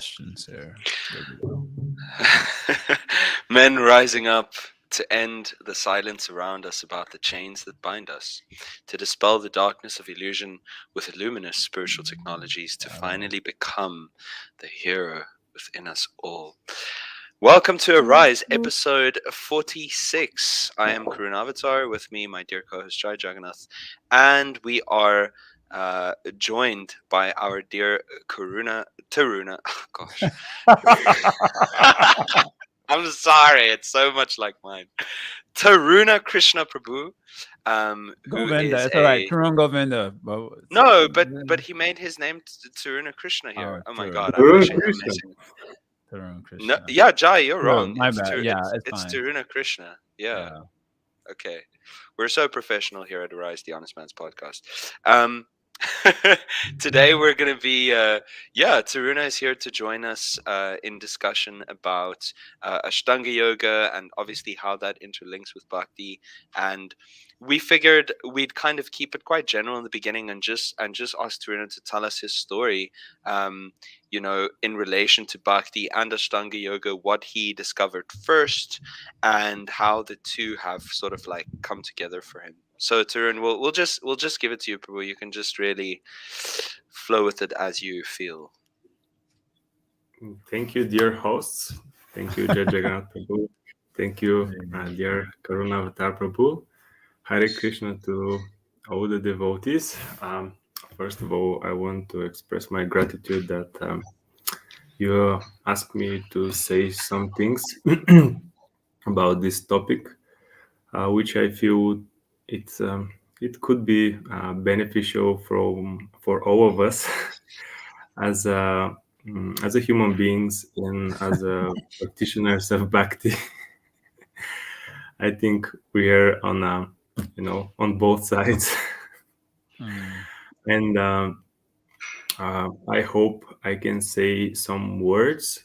questions here. There we go. Men rising up to end the silence around us about the chains that bind us, to dispel the darkness of illusion with luminous spiritual technologies, to finally become the hero within us all. Welcome to Arise, episode 46. I am Karun Avatar, with me, my dear co host Jai Jagannath, and we are joined by our dear Taruna. Oh, gosh. I'm sorry, it's so much like mine. Taruna Krishna Prabhu, who Govinda, is it's all right. a Tarun Govinda. no, but he made his name Taruna Krishna here. Oh, Oh my Tarun. God, I'm actually I'm Krishna. missing. Tarun No, Krishna. yeah, Jai, you're Oh, wrong. my bad. Yeah, it's It's fine. Taruna Krishna. Yeah, Yeah. okay. We're so professional here at Arise, the Honest Man's podcast. Um, today we're going to be, Taruna is here to join us in discussion about Ashtanga yoga and obviously how that interlinks with Bhakti. And we figured we'd kind of keep it quite general in the beginning and just ask Taruna to tell us his story. In relation to Bhakti and Ashtanga yoga, what he discovered first, and how the two have sort of like come together for him. So Tarun, we'll just give it to you, Prabhu. You can just really flow with it as you feel. Thank you, dear hosts. Thank you, Jai Jagannath Prabhu. Thank you, Hey. dear Karuna Avatar Prabhu. Hare Krishna to all the devotees. First of all, I want to express my gratitude that you asked me to say some things about this topic, which I feel it's it could be beneficial for all of us as as a human beings and as a practitioners of bhakti. I think we are on on both sides. Mm. And I hope I can say some words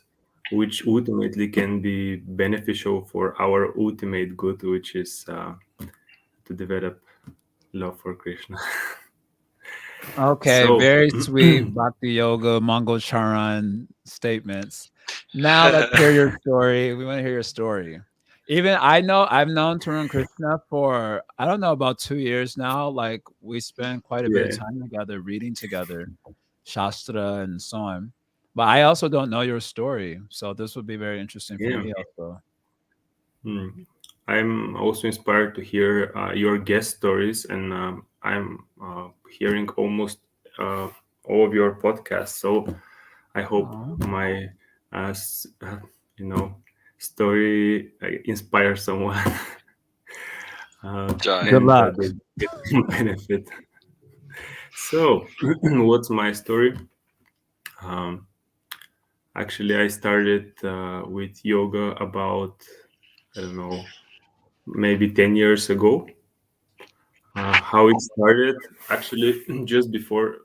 which ultimately can be beneficial for our ultimate good, which is to develop love for Krishna. Okay, So, very sweet Bhakti Yoga, Mongol Charan statements. Now let's hear your story. We want to hear your story. Even I've known Tarun Krishna for I don't know about 2 years now. Like we spend quite a bit of yeah, time together, reading together, Shastra and so on. But I also don't know your story, so this would be very interesting for yeah. me also. Mm. I'm also inspired to hear your guest stories, and I'm hearing almost all of your podcasts. So I hope Aw. my, you know, story inspires someone, Jai. Good and luck. they get some benefit. So, what's my story? Um, Actually, I started with yoga about, I don't know, maybe 10 years ago. How it started, actually, just before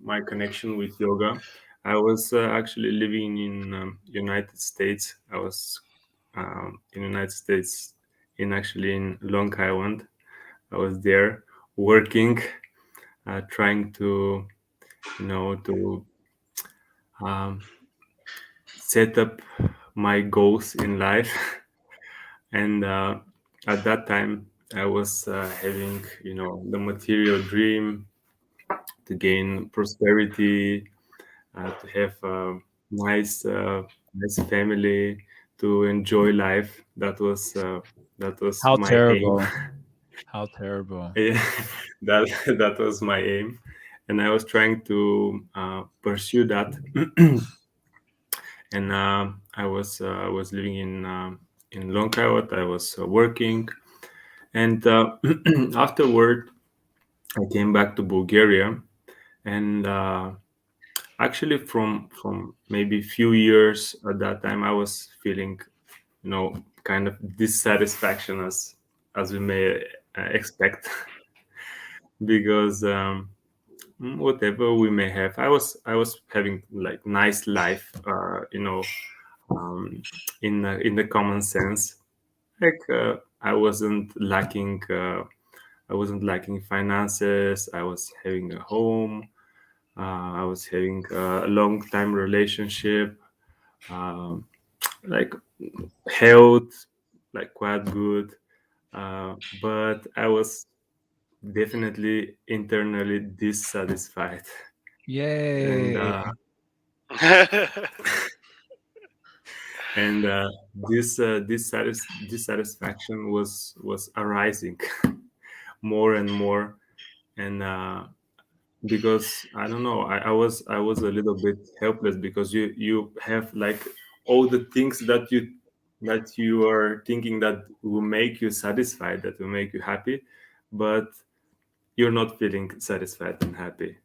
my connection with yoga, I was actually living in United States. I was in United States, in actually in Long Island. I was there working, trying to, to um, set up my goals in life. And at that time, I was having, the material dream to gain prosperity, to have a nice family, to enjoy life. That was How my aim. terrible. How terrible. Yeah, that was my aim, and I was trying to pursue that. And I was living in Long Island. I was working, and afterward, I came back to Bulgaria, and actually from maybe few years at that time I was feeling kind of dissatisfaction, as we may expect, because whatever we may have, I was having like nice life, um, in the common sense, like I wasn't lacking finances. I was having a home. I was having a long time relationship, um, like health, like quite good. But I was definitely internally dissatisfied, and Yay. and dissatisfaction was arising more and more, and because I don't know, I was a little bit helpless because you have like all the things that you are thinking that will make you satisfied, that will make you happy, but you're not feeling satisfied and happy.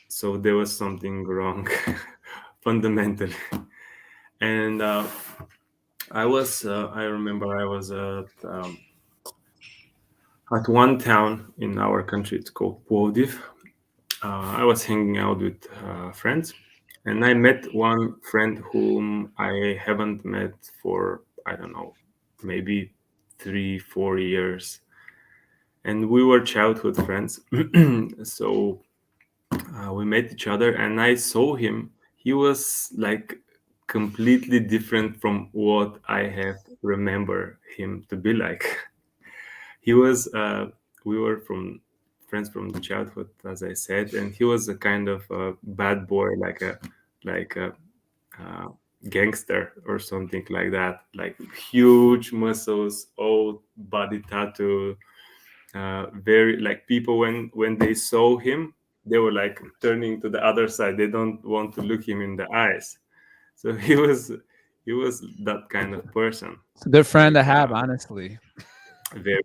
So there was something wrong fundamentally. And I remember I was at one town in our country. It's called Plovdiv. I was hanging out with friends, and I met one friend whom I haven't met for, I don't know, maybe 3 4 years, and we were childhood friends. So we met each other, and I saw him. He was like completely different from what I have remember him to be like. He was we were from friends from the childhood, as I said, and he was a kind of a bad boy, like a uh, gangster or something like that, like huge muscles, old body tattoo, very like people when they saw him, they were like turning to the other side. They don't want to look him in the eyes. So he was that kind of person, It's a good friend to like have, honestly. very.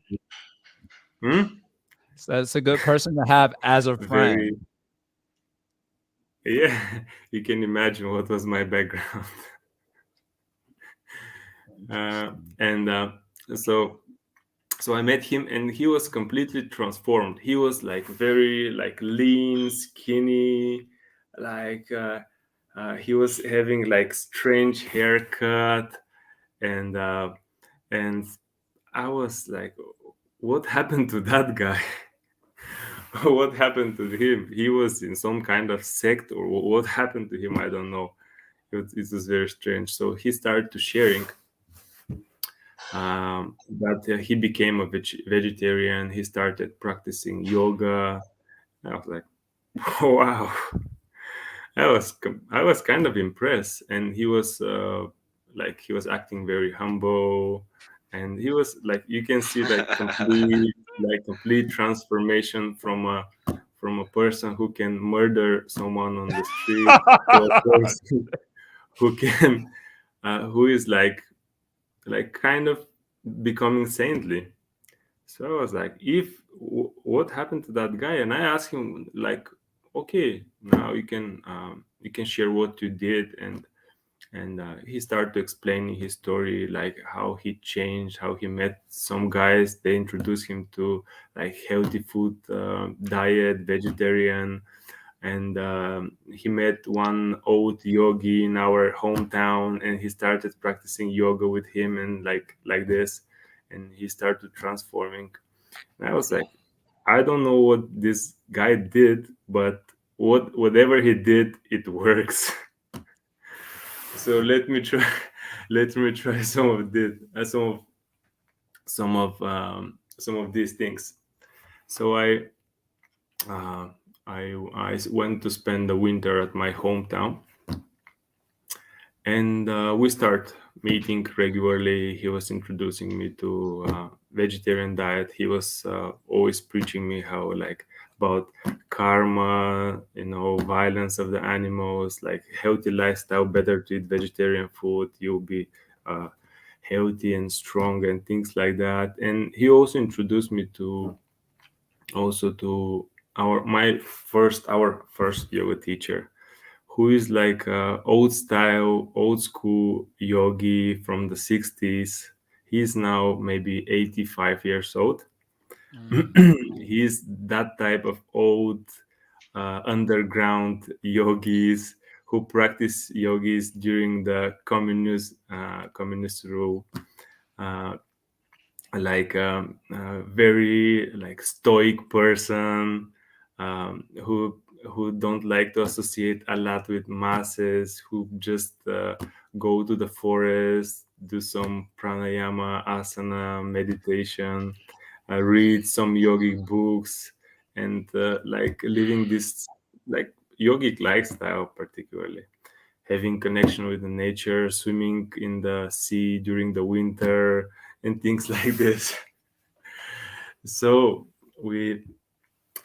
Hmm? So that's a good person to have as a Very, friend. yeah. You can imagine what was my background. And so so I met him, and he was completely transformed. He was like very like lean, skinny, like he was having like strange haircut, and and I was like, what happened to that guy? What happened to him? He was in some kind of sect, or what happened to him? I don't know. It was very strange. So he started to sharing that he became a vegetarian. He started practicing yoga. I was like, wow. I was kind of impressed, and he was like he was acting very humble, and he was like, you can see complete transformation from a person who can murder someone on the street to a person who can who is like kind of becoming saintly. So I was like, if what happened to that guy? And I asked him like, okay, now you can share what you did, and he started to explain his story, like how he changed, how he met some guys. They introduced him to like healthy food diet, vegetarian, and he met one old yogi in our hometown, and he started practicing yoga with him, and like this, and he started transforming. And I was like, I don't know what this guy did, but whatever he did, it works. So let me try. Let me try some of these things. So uh, I went to spend the winter at my hometown, and we start meeting regularly. He was introducing me to vegetarian diet. He was always preaching me how like about karma, violence of the animals, like healthy lifestyle, better to eat vegetarian food, you'll be uh, healthy and strong and things like that. And he also introduced me to our first yoga teacher, who is like old style, old school yogi from the 60s. He's now maybe 85 years old. Mm. He's that type of old underground yogis who practice yogis during the communist rule. Uh, like very like stoic person, who who don't like to associate a lot with masses, who just go to the forest, do some pranayama, asana, meditation, read some yogic books, and like living this like yogic lifestyle, particularly having connection with the nature, swimming in the sea during the winter, and things like this. So we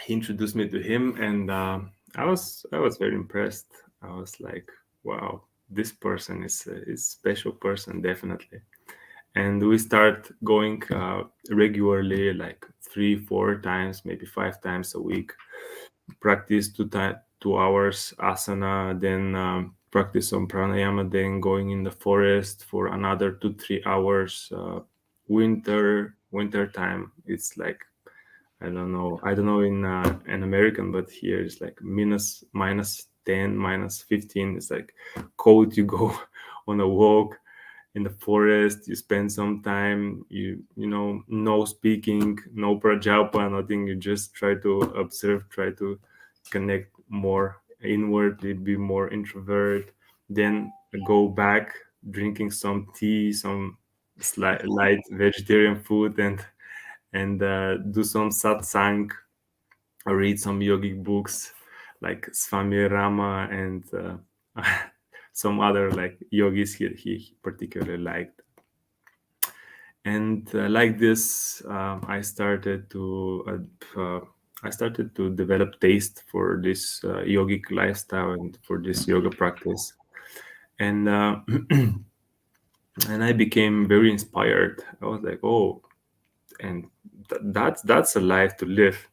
he introduced me to him, and I was very impressed. I was like, wow, this person is special person, definitely. And we start going regularly, like 3 4 times, maybe 5 times a week. Practice 2 hours asana, then practice some pranayama, then going in the forest for another 2 3 hours. Winter time, it's like I don't know in American, but here it's like -10, -15. It's like cold. You go on a walk in the forest. You spend some time. No speaking, no prajalpa, nothing. You just try to observe, try to connect more inwardly, be more introvert. Then go back, drinking some tea, some light vegetarian food, and do some satsang, read some yogic books like Swami Rama and some other like yogis he particularly liked. And like this, I started to develop taste for this yogic lifestyle and for this yoga practice, and and I became very inspired. I was like, oh, and that's a life to live.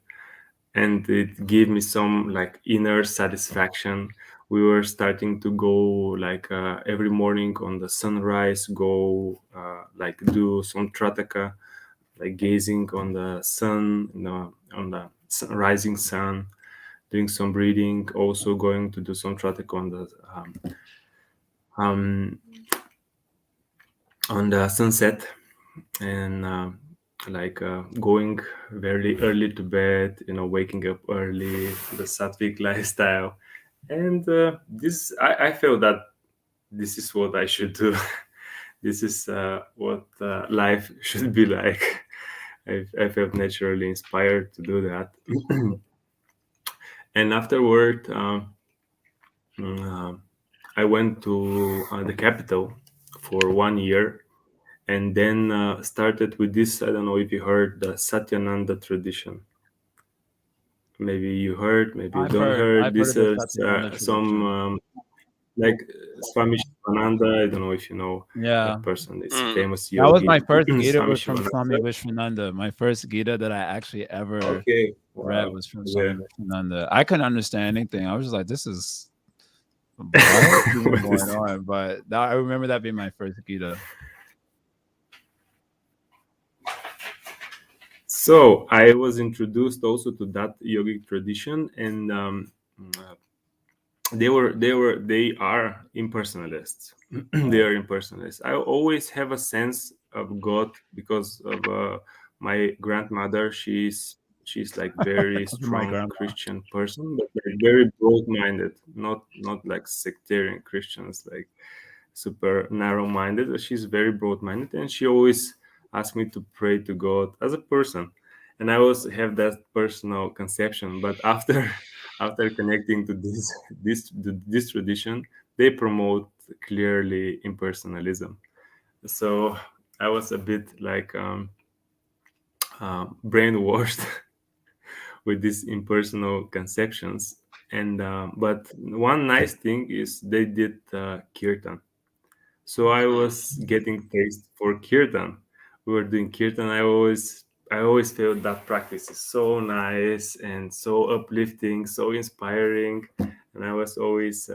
And it gave me some like inner satisfaction. We were starting to go like every morning on the sunrise, go like do some trataka, like gazing on the sun, on the rising sun, doing some breathing, also going to do some trataka um, on the sunset, and like going very early to bed, waking up early, the sattvic lifestyle. And this I feel that this is what I should do. This is what life should be like. I felt naturally inspired to do that. And afterward, uh, I went to the capital for 1 year, and then started with this. I don't know if you heard the Satyananda tradition. Maybe you heard, maybe you don't heard. I've heard This of the is Satyananda some tradition. like Swami Shivananda. I don't know if you know Yeah. that person. It's a Mm. famous That was yogi, my first Gita Swami was from Swami Shivananda. Vishwananda. My first Gita that I actually ever Okay, read wow, was from Swami yeah. Vishwananda. I couldn't understand anything. I was just like, "This is what even What going is it? on?" But that, I remember that being my first Gita. So I was introduced also to that yogic tradition, and they are impersonalists. They Right. are impersonalists. I always have a sense of God because of my grandmother. She's like very My strong grandma. Christian person, but like very broad-minded, not like sectarian Christians, like super narrow-minded. She's very broad-minded, and she always asked me to pray to God as a person, and I always have that personal conception. But after after connecting to this tradition, they promote clearly impersonalism. So I was a bit like brainwashed with these impersonal conceptions. And but one nice thing is they did kirtan. So I Mm. was getting taste for kirtan. We were doing kirtan. I always felt that practice is so nice and so uplifting, so inspiring, and I was always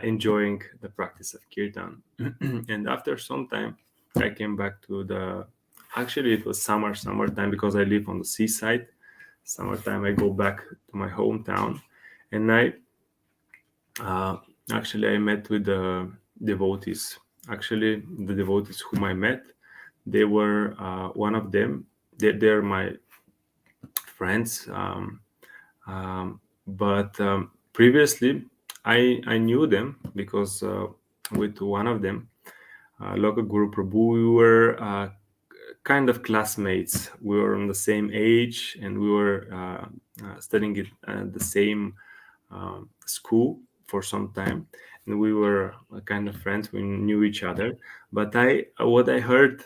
enjoying the practice of kirtan. And after some time, I came back to the. Actually, it was summertime because I live on the seaside. Summertime, I go back to my hometown, and uh, I met with the devotees. Actually, the devotees whom I met, they were one of them. They're my friends. But previously, I knew them because with one of them, local Guru Prabhu, we were kind of classmates. We were on the same age, and we were studying at the same school for some time, and we were kind of friends. We knew each other. But what I heard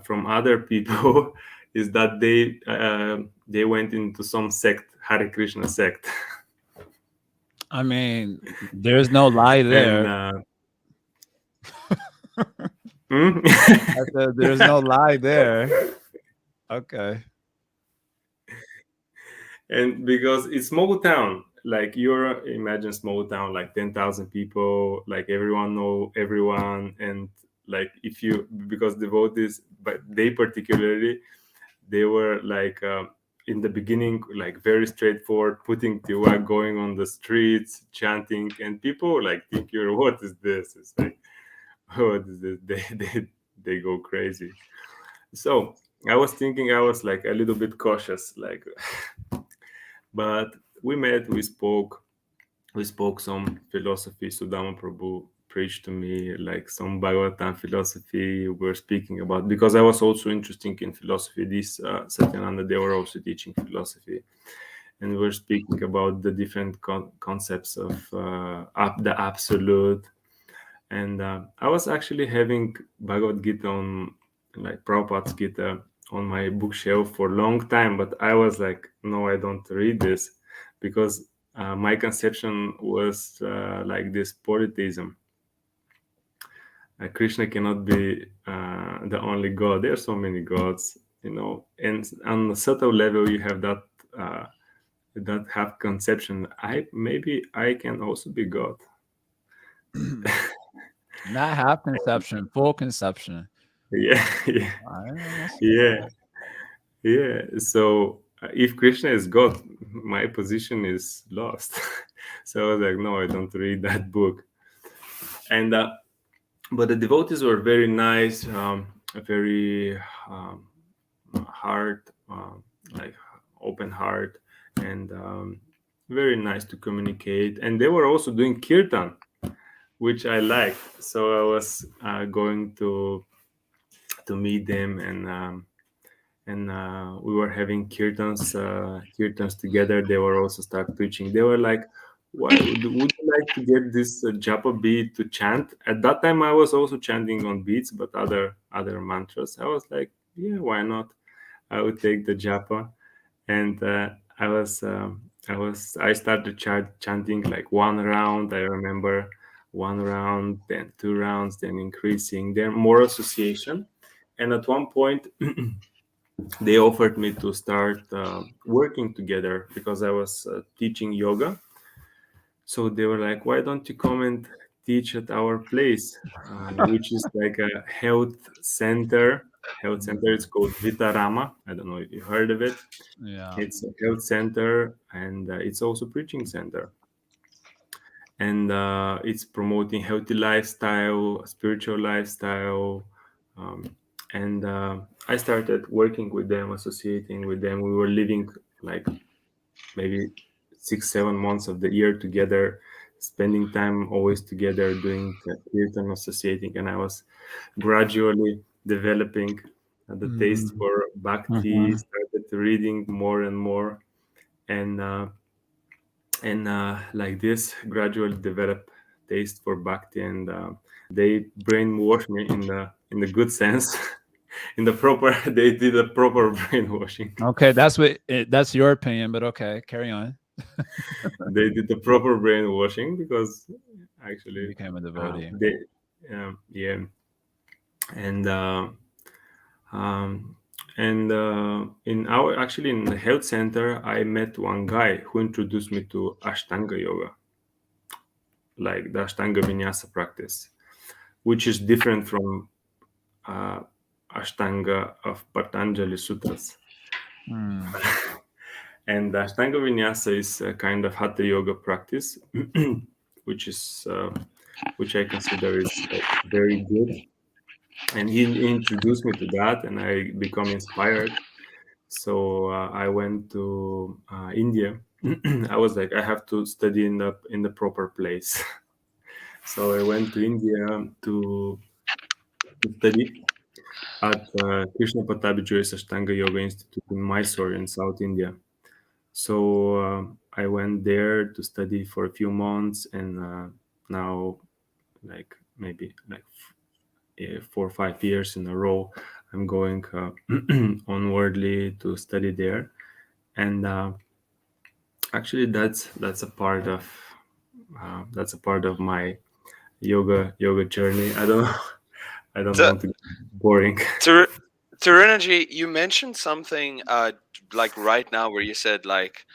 from other people is that they went into some sect, Hare Krishna sect, I mean, there's no lie and there. hmm? I said there's no lie there. Okay. And because it's small town, like you're imagine small town, like 10,000 people, like everyone know everyone, and like if you because devotees, but they particularly they were like in the beginning like very straightforward, putting tiwa, going on the streets chanting, and people like think you're what is this? It's like what is this? They go crazy. So I was thinking, I was like a little bit cautious, like but we met, we spoke some philosophy. Sudama Prabhu preached to me like some Bhagavatam philosophy. We were speaking about because I was also interested in philosophy. This Satyananda, they were also teaching philosophy, and we were speaking about the different concepts of the absolute. And I was actually having Bhagavad Gita on like Prabhupada's Gita on my bookshelf for a long time, but I was like, no, I don't read this because my conception was like this polytheism. Krishna cannot be the only God. There are so many gods, you know, and on a subtle level, you have that have conception. Maybe I can also be God. Not half conception, full conception. Yeah, yeah, I understand. yeah. Yeah, so if Krishna is God, my position is lost. So I was like, no, I don't read that book. And but the devotees were very nice, very um, heart, like open heart, and very nice to communicate. And they were also doing kirtan, which I liked. So I was going to meet them, and we were having kirtans together. They were also start preaching. They were like, why would you like to get this japa beat to chant? At that time I was also chanting on beats, but other mantras. I was like, yeah, why not? I would take the japa. And I started chanting like one round. I remember one round, then two rounds, then increasing, then more association. And at one point they offered me to start working together because I was teaching yoga. So they were like, "Why don't you come and teach at our place, which is like a health center? Health center. It's Mhm. called Vitarama. I don't know if you heard of it. Yeah. It's a health center, and it's also preaching center, and it's promoting healthy lifestyle, spiritual lifestyle." Um, and I started working with them, associating with them. We were living like maybe 6 7 months of the year together, spending time always together, doing kirtan, associating, and I was gradually developing the taste Mhm. for bhakti. Mhm. Started reading more and more, and like this gradually develop taste for bhakti, and they brainwash me in the good sense. In the proper they did a proper brainwashing. Okay, that's your opinion, but okay, carry on. They did the proper brainwashing because You actually became a devotee. they yeah. And um, in our actually in the health center I met one guy who introduced me to Ashtanga yoga, like the Ashtanga vinyasa practice, which is different from uh, Ashtanga of Patanjali Sutras. Mm. And the Ashtanga Vinyasa is a kind of Hatha Yoga practice, which is which I consider is very good. And he introduced me to that, and I become inspired. So I went to India I was like, I have to study in the proper place. So I went to India to study at Krishna Patabi Joyce Ashtanga Yoga Institute in Mysore in South India. So I went there to study for a few months, and now, like maybe like 4 or 5 years in a row, I'm going onwardly to study there. And actually, that's a part of my yoga journey. I don't know. I don't So, want to get boring. Tarunaji, you mentioned something like right now where you said like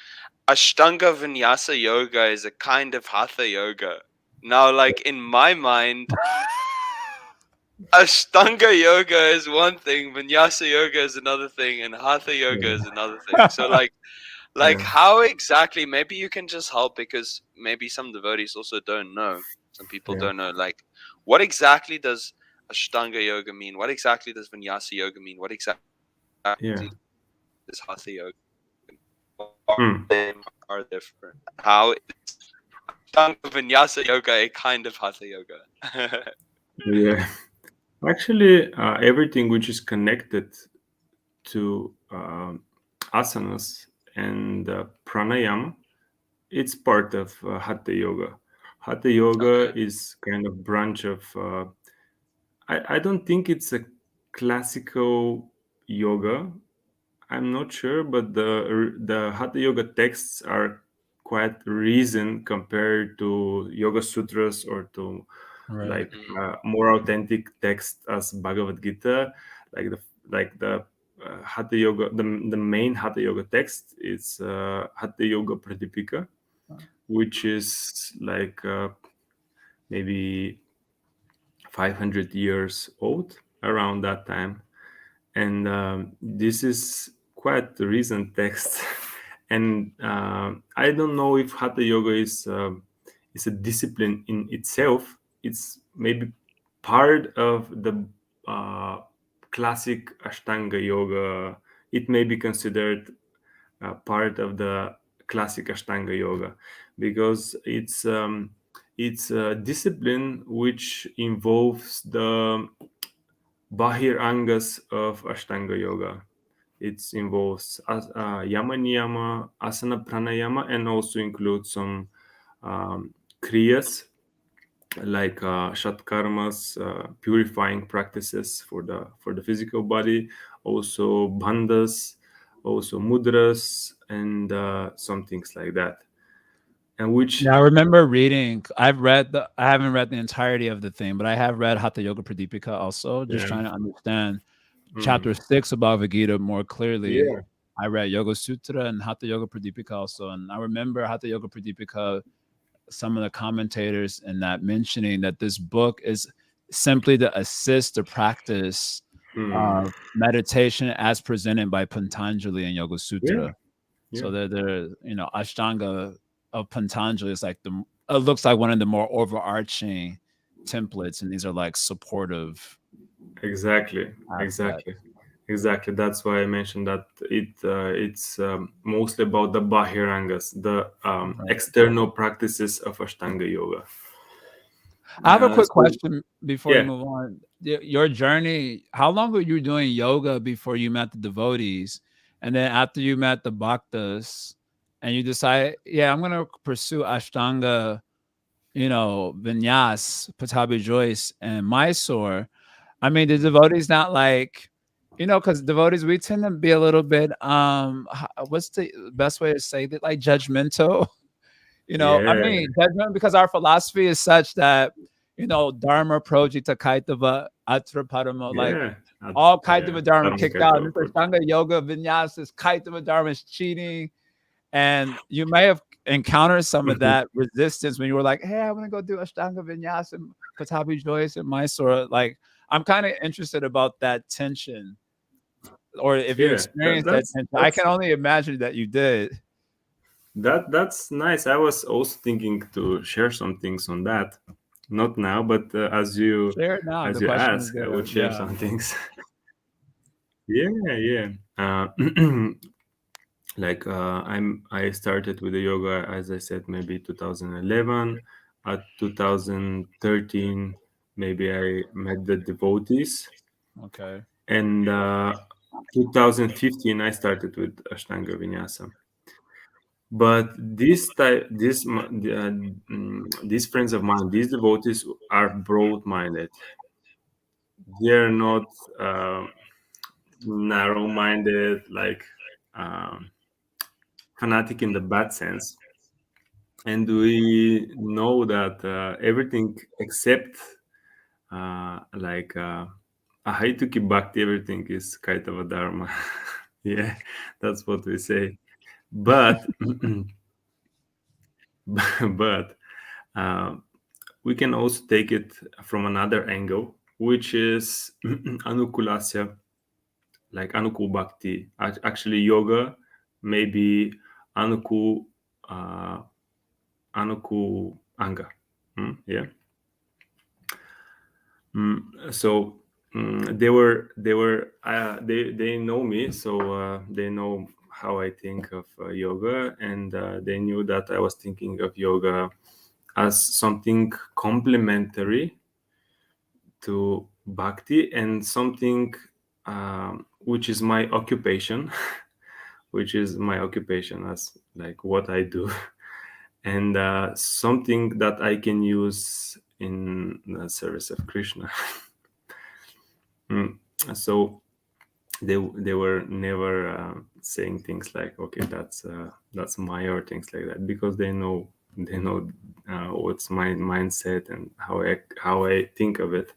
Ashtanga Vinyasa Yoga is a kind of Hatha Yoga. Now, like in my mind, Ashtanga Yoga is one thing, Vinyasa Yoga is another thing, and Hatha Yoga is Yeah, another thing. So, like yeah, how exactly? Maybe you can just help because maybe some devotees also don't know. Some people yeah, don't know. Like, what exactly does Ashtanga Yoga mean? What exactly does Vinyasa Yoga mean? What exactly does Hatha Yoga yeah. mean? What are Hmm. they are different? How is Ashtanga Vinyasa Yoga a kind of Hatha Yoga? Yeah. Actually, everything which is connected to asanas and pranayama, it's part of hatha yoga. Hatha yoga Okay. is kind of branch of. I don't think it's a classical yoga. I'm not sure, but the hatha yoga texts are quite recent compared to yoga sutras or to Right. like Mm. more authentic text as Bhagavad Gita, like the Hatha Yoga. The main Hatha Yoga text is Hatha Yoga Pradipika, which is like maybe 500 years old around that time, and this is quite a recent text. And I don't know if Hatha Yoga is a discipline in itself. It's maybe part of the uh, classic Ashtanga Yoga. It may be considered part of the classic Ashtanga Yoga because it's a discipline which involves the Bahir Angas of Ashtanga Yoga. It involves yama niyama, asana pranayama, and also includes some kriyas like shatkarmas, purifying practices for the physical body, also bandhas, also mudras, and some things like that. And which, Yeah, I remember reading. I haven't read the entirety of the thing, but I have read Hatha Yoga Pradipika also, just yeah, trying to understand mm, chapter 6 of Bhagavad Gita more clearly. yeah, I read Yoga Sutra and Hatha Yoga Pradipika also. And I remember Hatha Yoga Pradipika, some of the commentators in that mentioning that this book is simply to assist the practice mm, of meditation as presented by Patanjali and Yoga yeah, Sutra. yeah, So they're Ashtanga of Patanjali is like it looks like one of the more overarching templates, and these are like supportive exactly, exactly. aspects. Exactly. That's why I mentioned that it's mostly about the Bahirangas, the Right. external practices of Ashtanga yoga. I have a quick So question before we yeah, move on. Your journey, how long were you doing yoga before you met the devotees? And then after you met the bhaktas and you decide, yeah, I'm going to pursue Ashtanga, Vinyas, Patabi Joyce, and Mysore. I mean, the devotees not like, because devotees, we tend to be a little bit, what's the best way to say that? Like judgmental. I yeah, mean, judgment because our philosophy is such that, dharma projita kaitava atra paramo, like yeah, all yeah. kaitava dharma Dharma kicked out. And Kaitava this project. Ashtanga yoga vinyasa kaitava dharma is cheating. And you may have encountered some of that resistance when you were like, hey, I want to go do Ashtanga vinyasa and Patabi Joyce and Mysore. Like, I'm kind of interested about that tension, or if you Yeah, experienced that tension. I can that's only imagine that you did. that's nice. I was also thinking to share some things on that. Not now, but Share it now. as The you question is ask, I good. would share Yeah. some things. Yeah, yeah. Like I started with the yoga, as I said, maybe 2011. At 2013, maybe I met the devotees, Okay. and 2015 I started with Ashtanga Vinyasa. But these friends of mine, these devotees are broad-minded. They're not narrow-minded, like um, fanatic in the bad sense. And we know that everything except like Ahaituki Bhakti, everything is kind of a dharma. Yeah, that's what we say. But but uh, we can also take it from another angle, which is anukulasya, like anukul bhakti. Actually, yoga maybe anukul uh, anukul anga. Yeah. So they know me, so they know how I think of yoga, and they knew that I was thinking of yoga as something complementary to bhakti and something which is my occupation, which is my occupation as like what I do, and something that I can use in the service of Krishna. Mm. So they were never saying things like, okay, that's Maya or things like that, because they know what's my mindset and how I think of it.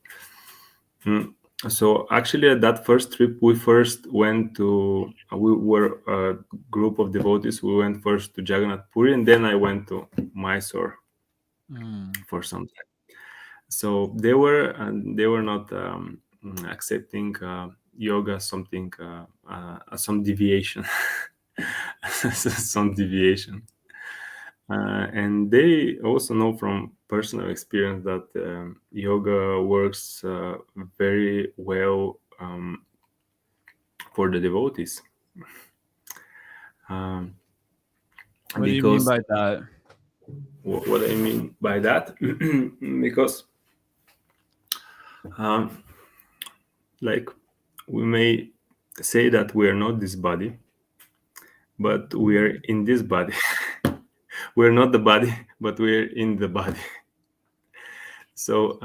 Mm. So actually, at that first trip, we were a group of devotees. We went first to Jagannath Puri, and then I went to Mysore Mm. for some time. So they were not accepting yoga as something some deviation, some deviation. And they also know from personal experience that yoga works very well for the devotees, um, What do you mean because by that? what I mean by that, because um, like we may say that we are not this body, but we are in this body. We're not the body, but we're in the body. So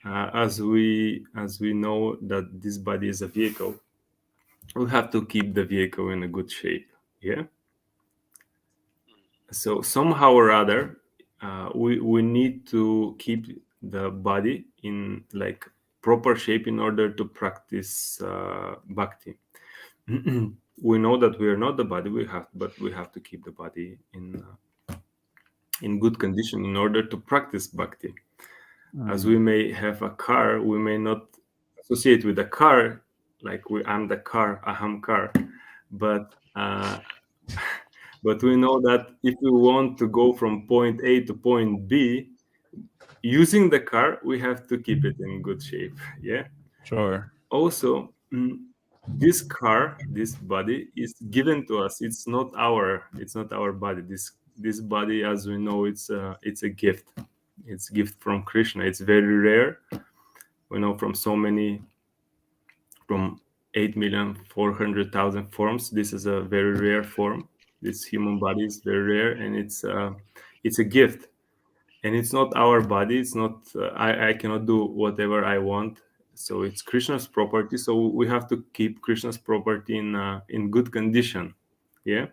as we know that this body is a vehicle, we have to keep the vehicle in a good shape. Yeah. So somehow or other, we need to keep the body in like proper shape in order to practice bhakti. We know that we are not the body, but we have to keep the body in good condition in order to practice bhakti. As we Mm. may have a car, we may not associate with the car like I'm the car, aham car, but but we know that if we want to go from point A to point B using the car, we have to keep it in good shape. Yeah. Sure. Also, this car, this body is given to us. It's not our body. This body, as we know, it's a gift. It's a gift from Krishna. It's very rare. We know from so many, from 8,400,000 forms, this is a very rare form. This human body is very rare, and it's a gift. And it's not our body. It's not. I cannot do whatever I want. So it's Krishna's property. So we have to keep Krishna's property in good condition. Yeah.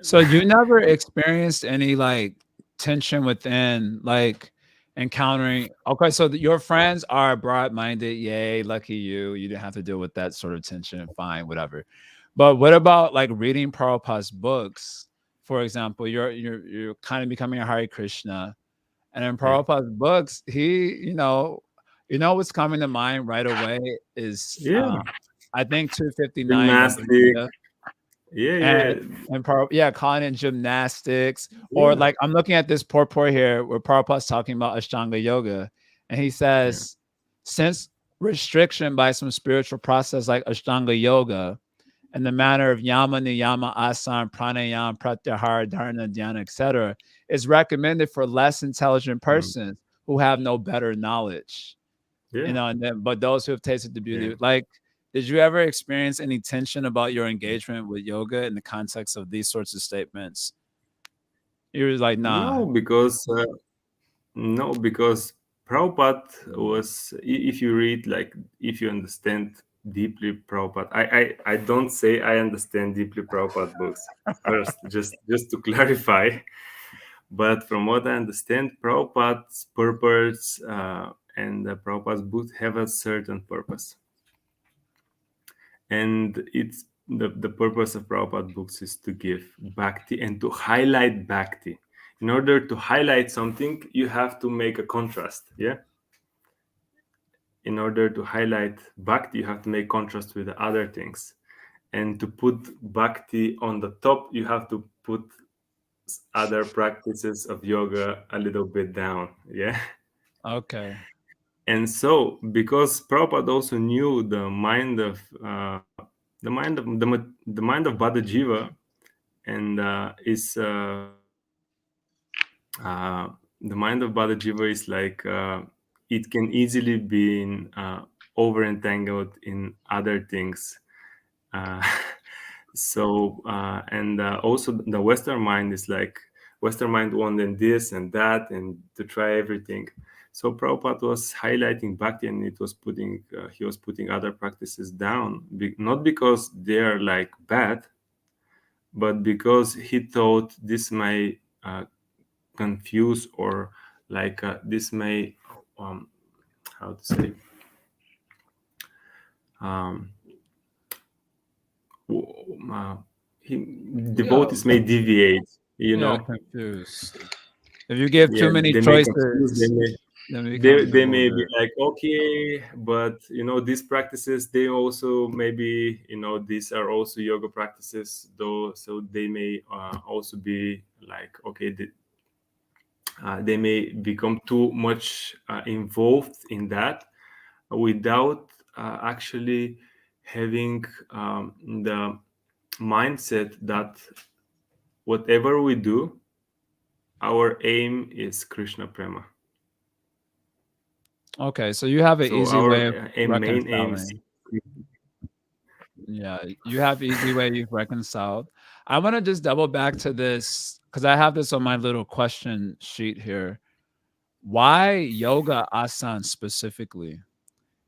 So you never experienced any like tension within like encountering okay, so your friends are broad-minded, yay, lucky you. You didn't have to deal with that sort of tension, fine, whatever. But what about like reading Prabhupada's books? For example, you're kind of becoming a Hare Krishna. And in Yeah. Prabhupada's books, what's coming to mind right away is Yeah. I think 259 Yoga Gymnastic. Nidra. Yeah. And Yeah. yeah, calling it gymnastics, or Yeah. like I'm looking at this purport here where Prabhupada's talking about Ashtanga yoga, and he Yeah. says, since restriction by some spiritual process like Ashtanga yoga, and the manner of yama, niyama, asana, pranayama, pratyahara, dharana, dhyana, etc., is recommended for less intelligent Mm. persons who have no better knowledge. Yeah. And then, but those who have tasted the Yeah. beauty, like, did you ever experience any tension about your engagement with yoga in the context of these sorts of statements? You was like, nah. No, because no, because Prabhupada was, if you read, like, if you understand deeply Prabhupada, I don't say I understand deeply Prabhupada books. First, just to clarify, but from what I understand, Prabhupada's purpose and Prabhupada's books have a certain purpose, and it's the purpose of Prabhupada books is to give bhakti and to highlight bhakti. In order to highlight something, you have to make a contrast. Yeah, in order to highlight bhakti, you have to make contrast with the other things. And to put bhakti on the top, you have to put other practices of yoga a little bit down. Yeah. Okay. And so, because Prabhupada also knew the mind of the mind of Bada Jiva, and is the mind of Bada Jiva is like it can easily be over entangled in other things. Uh, and also the Western mind is like Western mind wanting this and that and to try everything. So Prabhupada was highlighting bhakti, and it was putting he was putting other practices down, not because they are like bad, but because he thought this may confuse, or like this may how to say um, uh, Yeah. devotees may deviate, you Yeah. know. Confused. If you give too Yeah, many they may confuse, choices, then it becomes they may be bewildered. like, okay, but these practices, they also maybe, these are also yoga practices though, so they may also be like, okay, they may become too much involved in that without actually having the mindset that whatever we do, our aim is Krishna Prema. Okay, so you have an So easy way of our main aim is, reconciling. Yeah, you have easy way you've reconciled. I want to just double back to this because I have this on my little question sheet here. Why yoga asana specifically?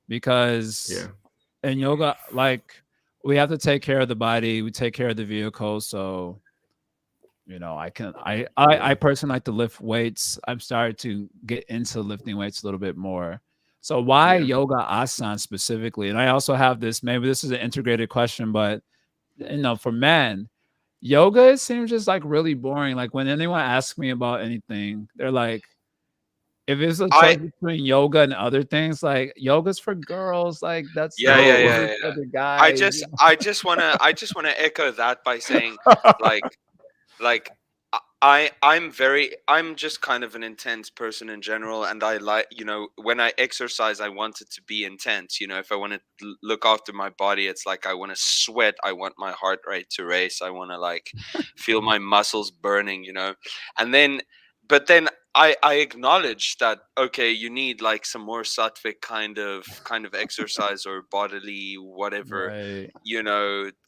Because yeah, in yoga, like, we have to take care of the body, we take care of the vehicle. So, I can I yeah, personally like to lift weights. I'm starting to get into lifting weights a little bit more. So why yeah. yoga asana specifically? And I also have this, maybe this is an integrated question, but for men, yoga, it seems just like really boring. Like when anyone asks me about anything, they're like, if it's a choice I between yoga and other things, like yoga's for girls, like that's Yeah, yeah, Oh, yeah, only yeah, for yeah. the guys. I just wanna echo that by saying, like like I'm just kind of an intense person in general, and I like, when I exercise, I want it to be intense. If I want to look after my body, it's like I want to sweat, I want my heart rate to race, I want to like feel my muscles burning, and then but then I acknowledge that, okay, you need like some more sattvic kind of exercise or bodily whatever, Right.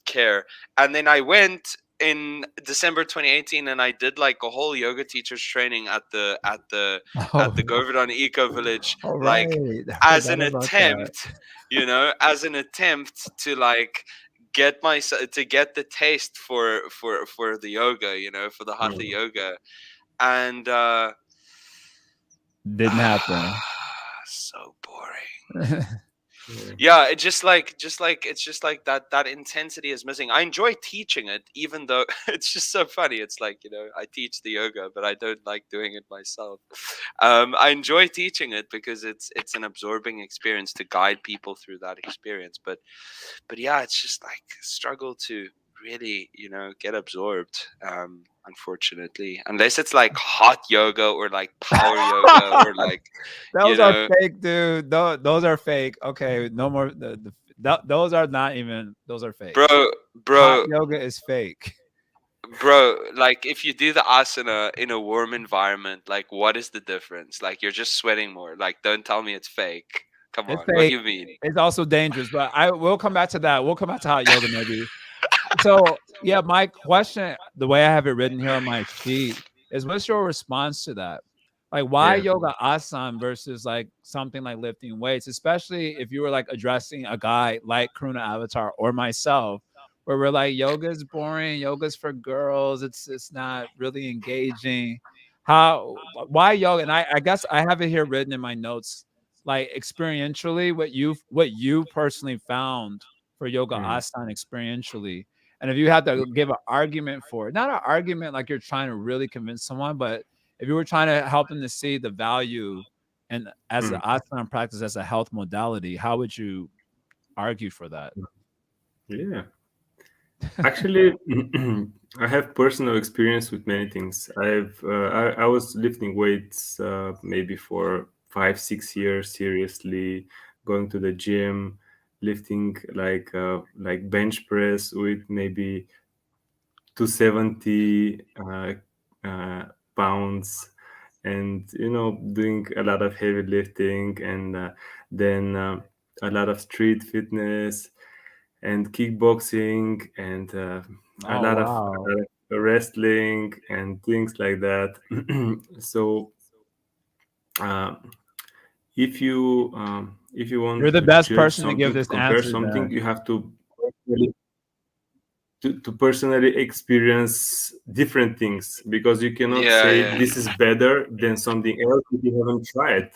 care. And then I went in December 2018, and I did like a whole yoga teachers training at the Oh, Govardhan Eco Village, all like right. I as forgot an about that. attempt, to like get the taste for the yoga, for the hatha mm, yoga. And Didn't happen. so boring. yeah, Yeah, it's just like that intensity is missing. I enjoy teaching it, even though it's just so funny. It's like, I teach the yoga, but I don't like doing it myself. I enjoy teaching it because it's an absorbing experience to guide people through that experience. But yeah, it's just like a struggle to really, get absorbed. Unfortunately, unless it's like hot yoga or like power yoga or like, you Those are know fake, dude. Those are fake. Okay, no more. Those are not even. Those are fake. bro, Hot bro, yoga is fake. bro. Like if you do the asana in a warm environment, like what is the difference? Like you're just sweating more. Like don't tell me it's fake. Come It's on, what do fake. you mean? It's also dangerous, but I will come back to that. We'll come back to hot yoga maybe. So yeah, my question, the way I have it written here on my sheet, is what's your response to that? Like why Yeah. yoga asana versus like something like lifting weights, especially if you were like addressing a guy like Karuna Avatar or myself, where we're like yoga's boring, yoga's for girls, it's not really engaging. How why yoga? And I guess I have it here written in my notes, like experientially, what you personally found for yoga Mm, asana experientially. And if you had to give an argument for it, not an argument like you're trying to really convince someone, but if you were trying to help them to see the value and as an mm. asana practice as a health modality, how would you argue for that? Yeah. Actually, I have personal experience with many things. I was lifting weights maybe for 5 6 years seriously, going to the gym, lifting like bench press with maybe 270 pounds, and doing a lot of heavy lifting, and then a lot of street fitness and kickboxing, and Oh a wow. lot of wrestling and things like that. So uh, if you You're want the to best judge person to give something, to this compare answer something, then. you have to personally experience different things, because you cannot Yeah, say yeah, this is better than something else if you haven't tried.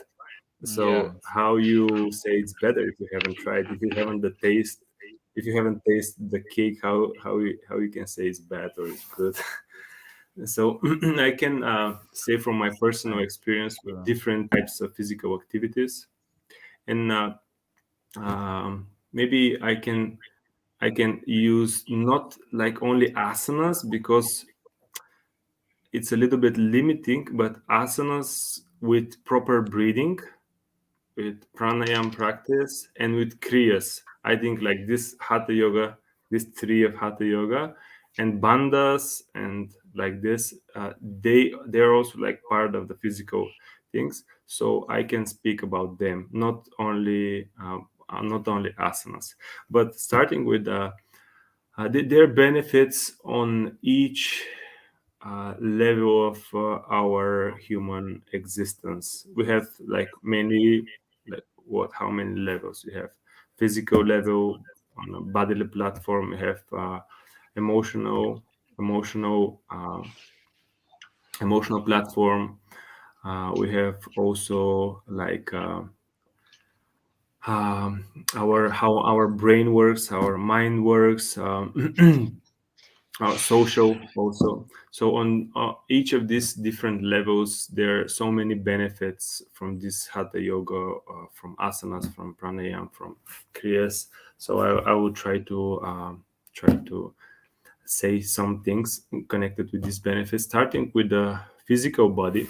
So Yes. how you say it's better if you haven't tried, if you haven't the taste, if you haven't tasted the cake, how you can say it's bad or it's good? So I can say from my personal Right. experience with True. different types of physical activities, and maybe I can use not like only asanas, because it's a little bit limiting, but asanas with proper breathing, with pranayam practice, and with kriyas. I think like this hatha yoga, this three of hatha yoga, and bandhas, and like this, they're also like part of the physical things. So I can speak about them, not only asanas, but starting with there are benefits on each level of our human existence. We have like many, like what? How many levels we have? Physical level, on a bodily platform. We have emotional, emotional, emotional platform. We have also like our how our brain works, our mind works. Social also. So on each of these different levels, there are so many benefits from this hatha yoga, from asanas, from pranayam, from kriyas. So I will try to say some things connected with these benefits, starting with the physical body.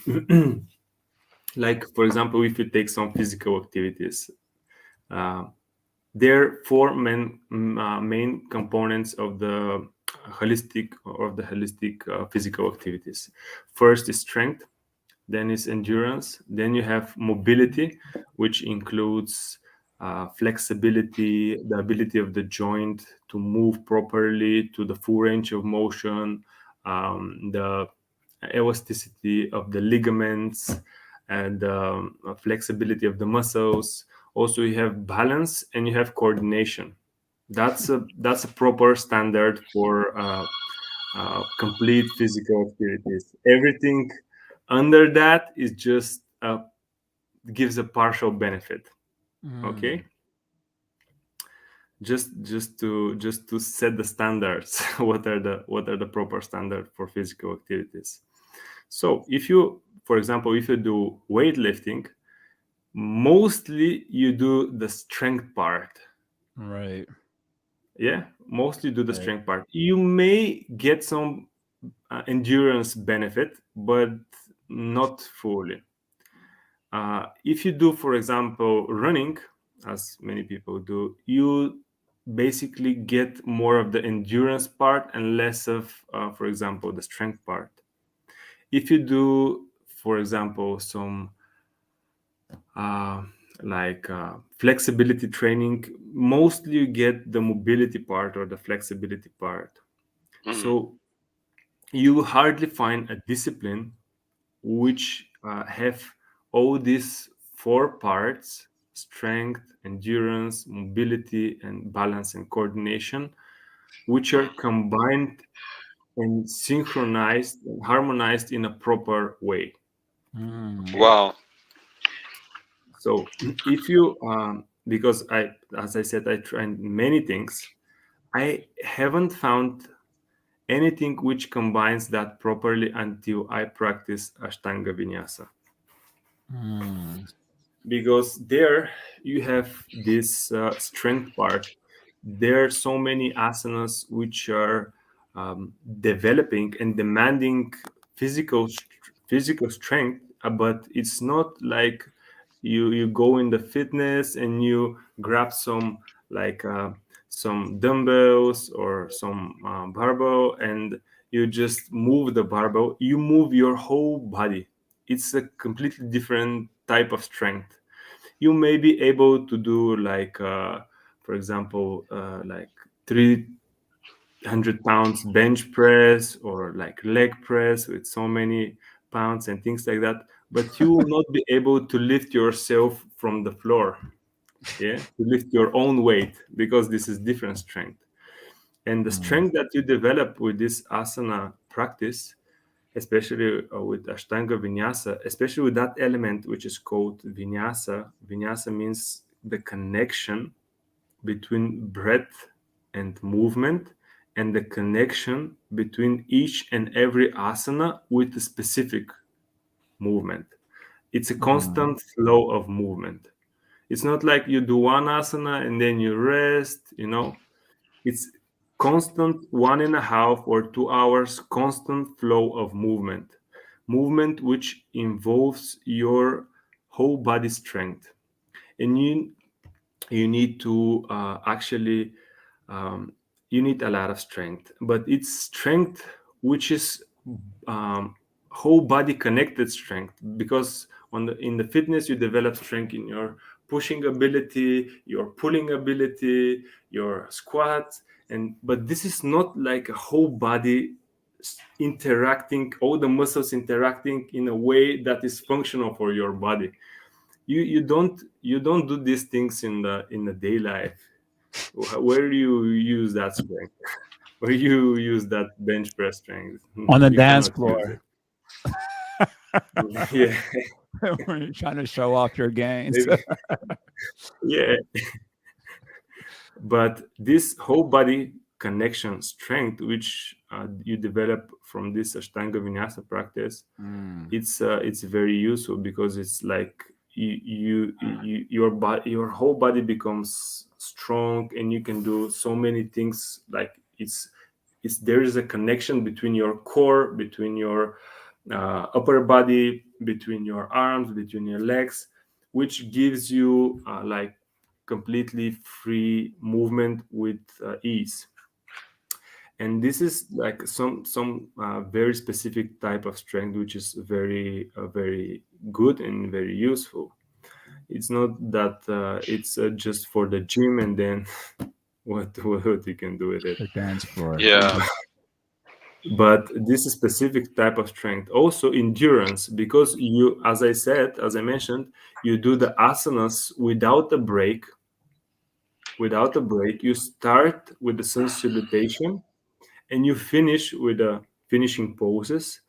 Like for example, if you take some physical activities, uh, there are four main components of the holistic physical activities. First is strength, then is endurance, then you have mobility, which includes flexibility, the ability of the joint to move properly to the full range of motion, the elasticity of the ligaments, and flexibility of the muscles. Also, you have balance and you have coordination. That's a proper standard for complete physical activities. Everything under that is just gives a partial benefit. Mm, Okay, just to set the standards. What are the proper standard for physical activities? So if you, for example, if you do weightlifting, mostly you do the strength part. right. Yeah, mostly do the Right. strength part. You may get some endurance benefit, but not fully. If you do, for example, running, as many people do, you basically get more of the endurance part and less of, for example, the strength part. If you do, for example, some uh, flexibility training, mostly you get the mobility part or the flexibility part. Mm. So you hardly find a discipline which have all these four parts: strength, endurance, mobility, and balance and coordination, which are combined and synchronized and harmonized in a proper way. Mm. Okay. Wow. So if you, because as I said, I tried many things, I haven't found anything which combines that properly until I practice Ashtanga Vinyasa. Mm. Because there you have this strength part. There are so many asanas which are developing and demanding physical strength, but it's not like you go in the fitness and you grab some like some dumbbells or some barbell and you just move the barbell. You move your whole body. It's a completely different type of strength. You may be able to do like for example like 300 pounds bench press or like leg press with so many pounds and things like that, but you will not be able to lift yourself from the floor, yeah, to lift your own weight, because this is different strength. And the Mm. strength that you develop with this asana practice, especially with Ashtanga Vinyasa, especially with that element which is called Vinyasa. Vinyasa means the connection between breath and movement, and the connection between each and every asana with a specific movement. It's a Mm. constant flow of movement. It's not like you do one asana and then you rest, you know. It's constant 1.5 or 2 hours constant flow of movement which involves your whole body strength. And you need to actually um, you need a lot of strength, but it's strength which is um, whole body connected strength, because in the fitness you develop strength in your pushing ability, your pulling ability, your squats, and but this is not like a whole body interacting, all the muscles interacting in a way that is functional for your body. You don't do these things in the day life. Where do you use that strength? Where you use that bench press strength? On the You dance cannot use floor it. Yeah, when you're trying to show off your gains. maybe. Yeah, but this whole body connection strength which you develop from this Ashtanga Vinyasa practice, Mm. it's very useful, because it's like your body, your whole body becomes strong, and you can do so many things. Like it's there is a connection between your core, between your upper body, between your arms, between your legs, which gives you like completely free movement with ease. And this is like some very specific type of strength which is very good and very useful. It's not that it's just for the gym and then what you can do with it. The dance floor. Yeah. But this specific type of strength also endurance, because you, as I mentioned, you do the asanas without a break. You start with the sun salutation and you finish with the finishing poses,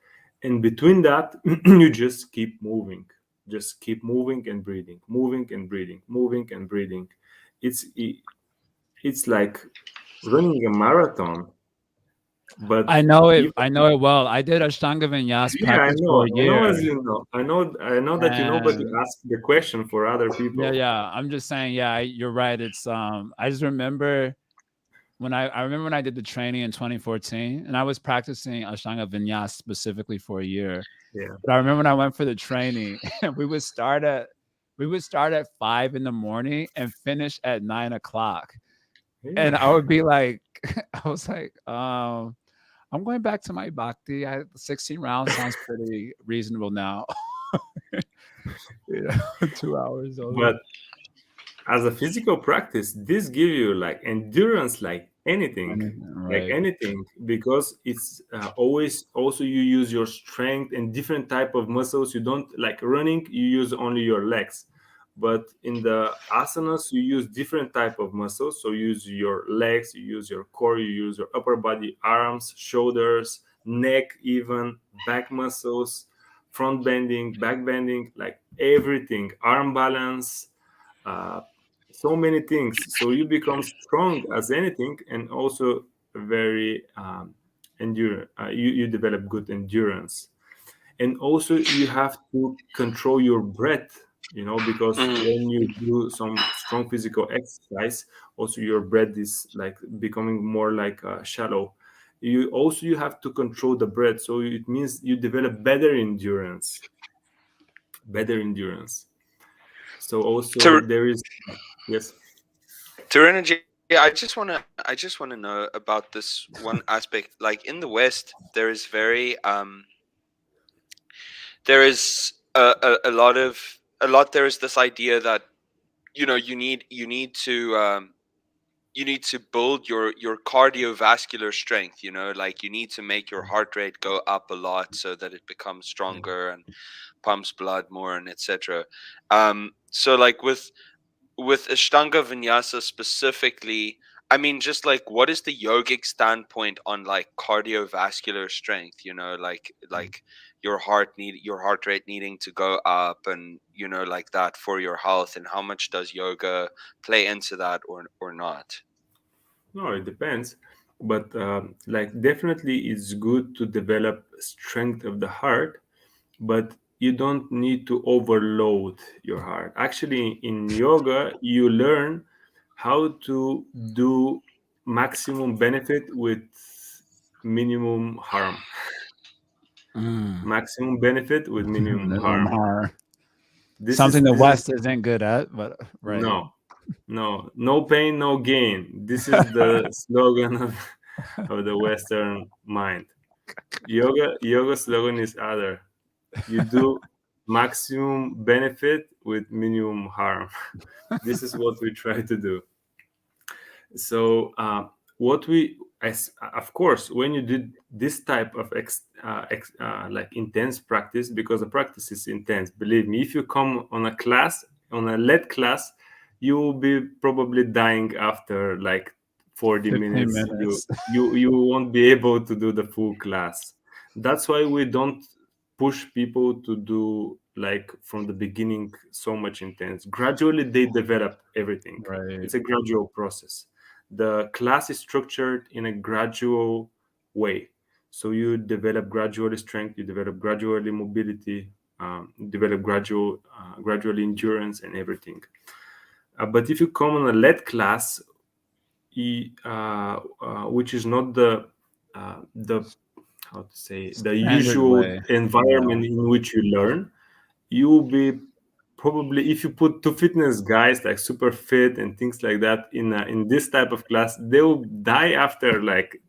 and between that you just keep moving, just keep moving and breathing, moving and breathing, moving and breathing. It's like running a marathon. But I know it. even, I know it well. I did Ashtanga Vinyas yeah, I practice for know, a I know, as year, you know, I know that you know, but you and ask the question for other yeah, people. yeah. I'm just saying, yeah, you're right. It's I just remember when I remember when I did the training in 2014, and I was practicing Ashtanga Vinyas specifically for a year. Yeah. But I remember when I went for the training, and we would start at We would start at 5 in the morning and finish at 9 o'clock. And Yeah. I would be like, I was like, I'm going back to my Bhakti. 16 rounds sounds pretty reasonable now. 2 hours only. But as a physical practice, this give you like endurance, like Right. anything, because it's always also you use your strength and different type of muscles. You don't like running, you use only your legs. But in the asanas, you use different type of muscles. So you use your legs, you use your core, you use your upper body, arms, shoulders, neck, even back muscles, front bending, back bending, like everything, arm balance, uh, so many things. So you become strong as anything, and also very you develop good endurance. And also you have to control your breath, because Mhm. when you do some strong physical exercise, also your breath is like becoming more like shallow. You have to control the breath, so it means you develop better endurance. So also To there is, yes. to energy, I just want to know about this one aspect. Like in the West, there is there is a lot. There is this idea that you need to build your cardiovascular strength. Like you need to make your heart rate go up a lot so that it becomes stronger and pumps blood more and etc. So like with Ashtanga Vinyasa specifically, I mean, just like what is the yogic standpoint on like cardiovascular strength? Like your heart rate needing to go up, and like that for your health, and how much does yoga play into that or not? No, it depends, but like definitely it's good to develop strength of the heart, but you don't need to overload your heart. Actually, in yoga, you learn how to do maximum benefit with minimum harm. Mm. Maximum benefit with minimum Minimum harm. harm. This Something is the this is West isn't good at, but right. no, no pain, no gain. This is the slogan of the Western mind. Yoga slogan is other. You do maximum benefit with minimum harm. This is what we try to do. So what we as of course, when you did this type of like intense practice, because the practice is intense, believe me, if you come on a class, on a lead class, you will be probably dying after like 40 15 minutes. you minutes. you you won't be able to do the full class. That's why we don't push people to do like from the beginning so much intense. Gradually they develop everything. Right. It's a gradual process. The class is structured in a gradual way. So you develop gradually strength, you develop gradually mobility, develop gradually endurance and everything. But if you come on a lead class, which is not the how to say, the Standard usual way. Yeah. environment in which you learn, you will be probably, if you put two fitness guys like super fit and things like that in this type of class, they will die after like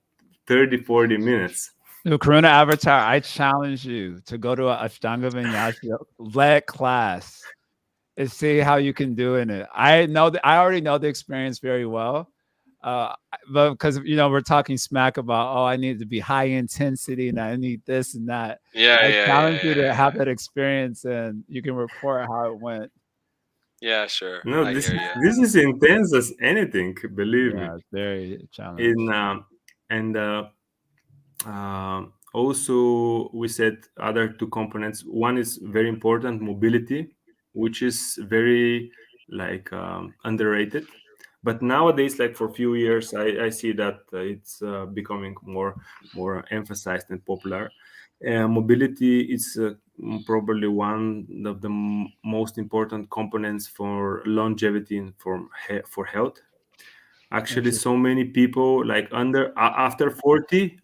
30-40 minutes. So Karuna Avatar, I challenge you to go to a Ashtanga Vinyasa led class and see how you can do in it. I already know the experience very well. But because we're talking smack about, oh, I need to be high intensity and I need this and that. Yeah, I yeah, challenge yeah, you yeah, to yeah. have that experience and you can report how it went. Yeah, sure. No, I this hear is you. this is intense as anything, believe me. Yeah, it's very In challenge. and Also, we said other two components. One is very important, mobility, which is very like underrated. But nowadays, like for a few years, I see that it's becoming more emphasized and popular. Mobility is probably one of the most important components for longevity and for health. Actually, Interesting. so many people like after 40,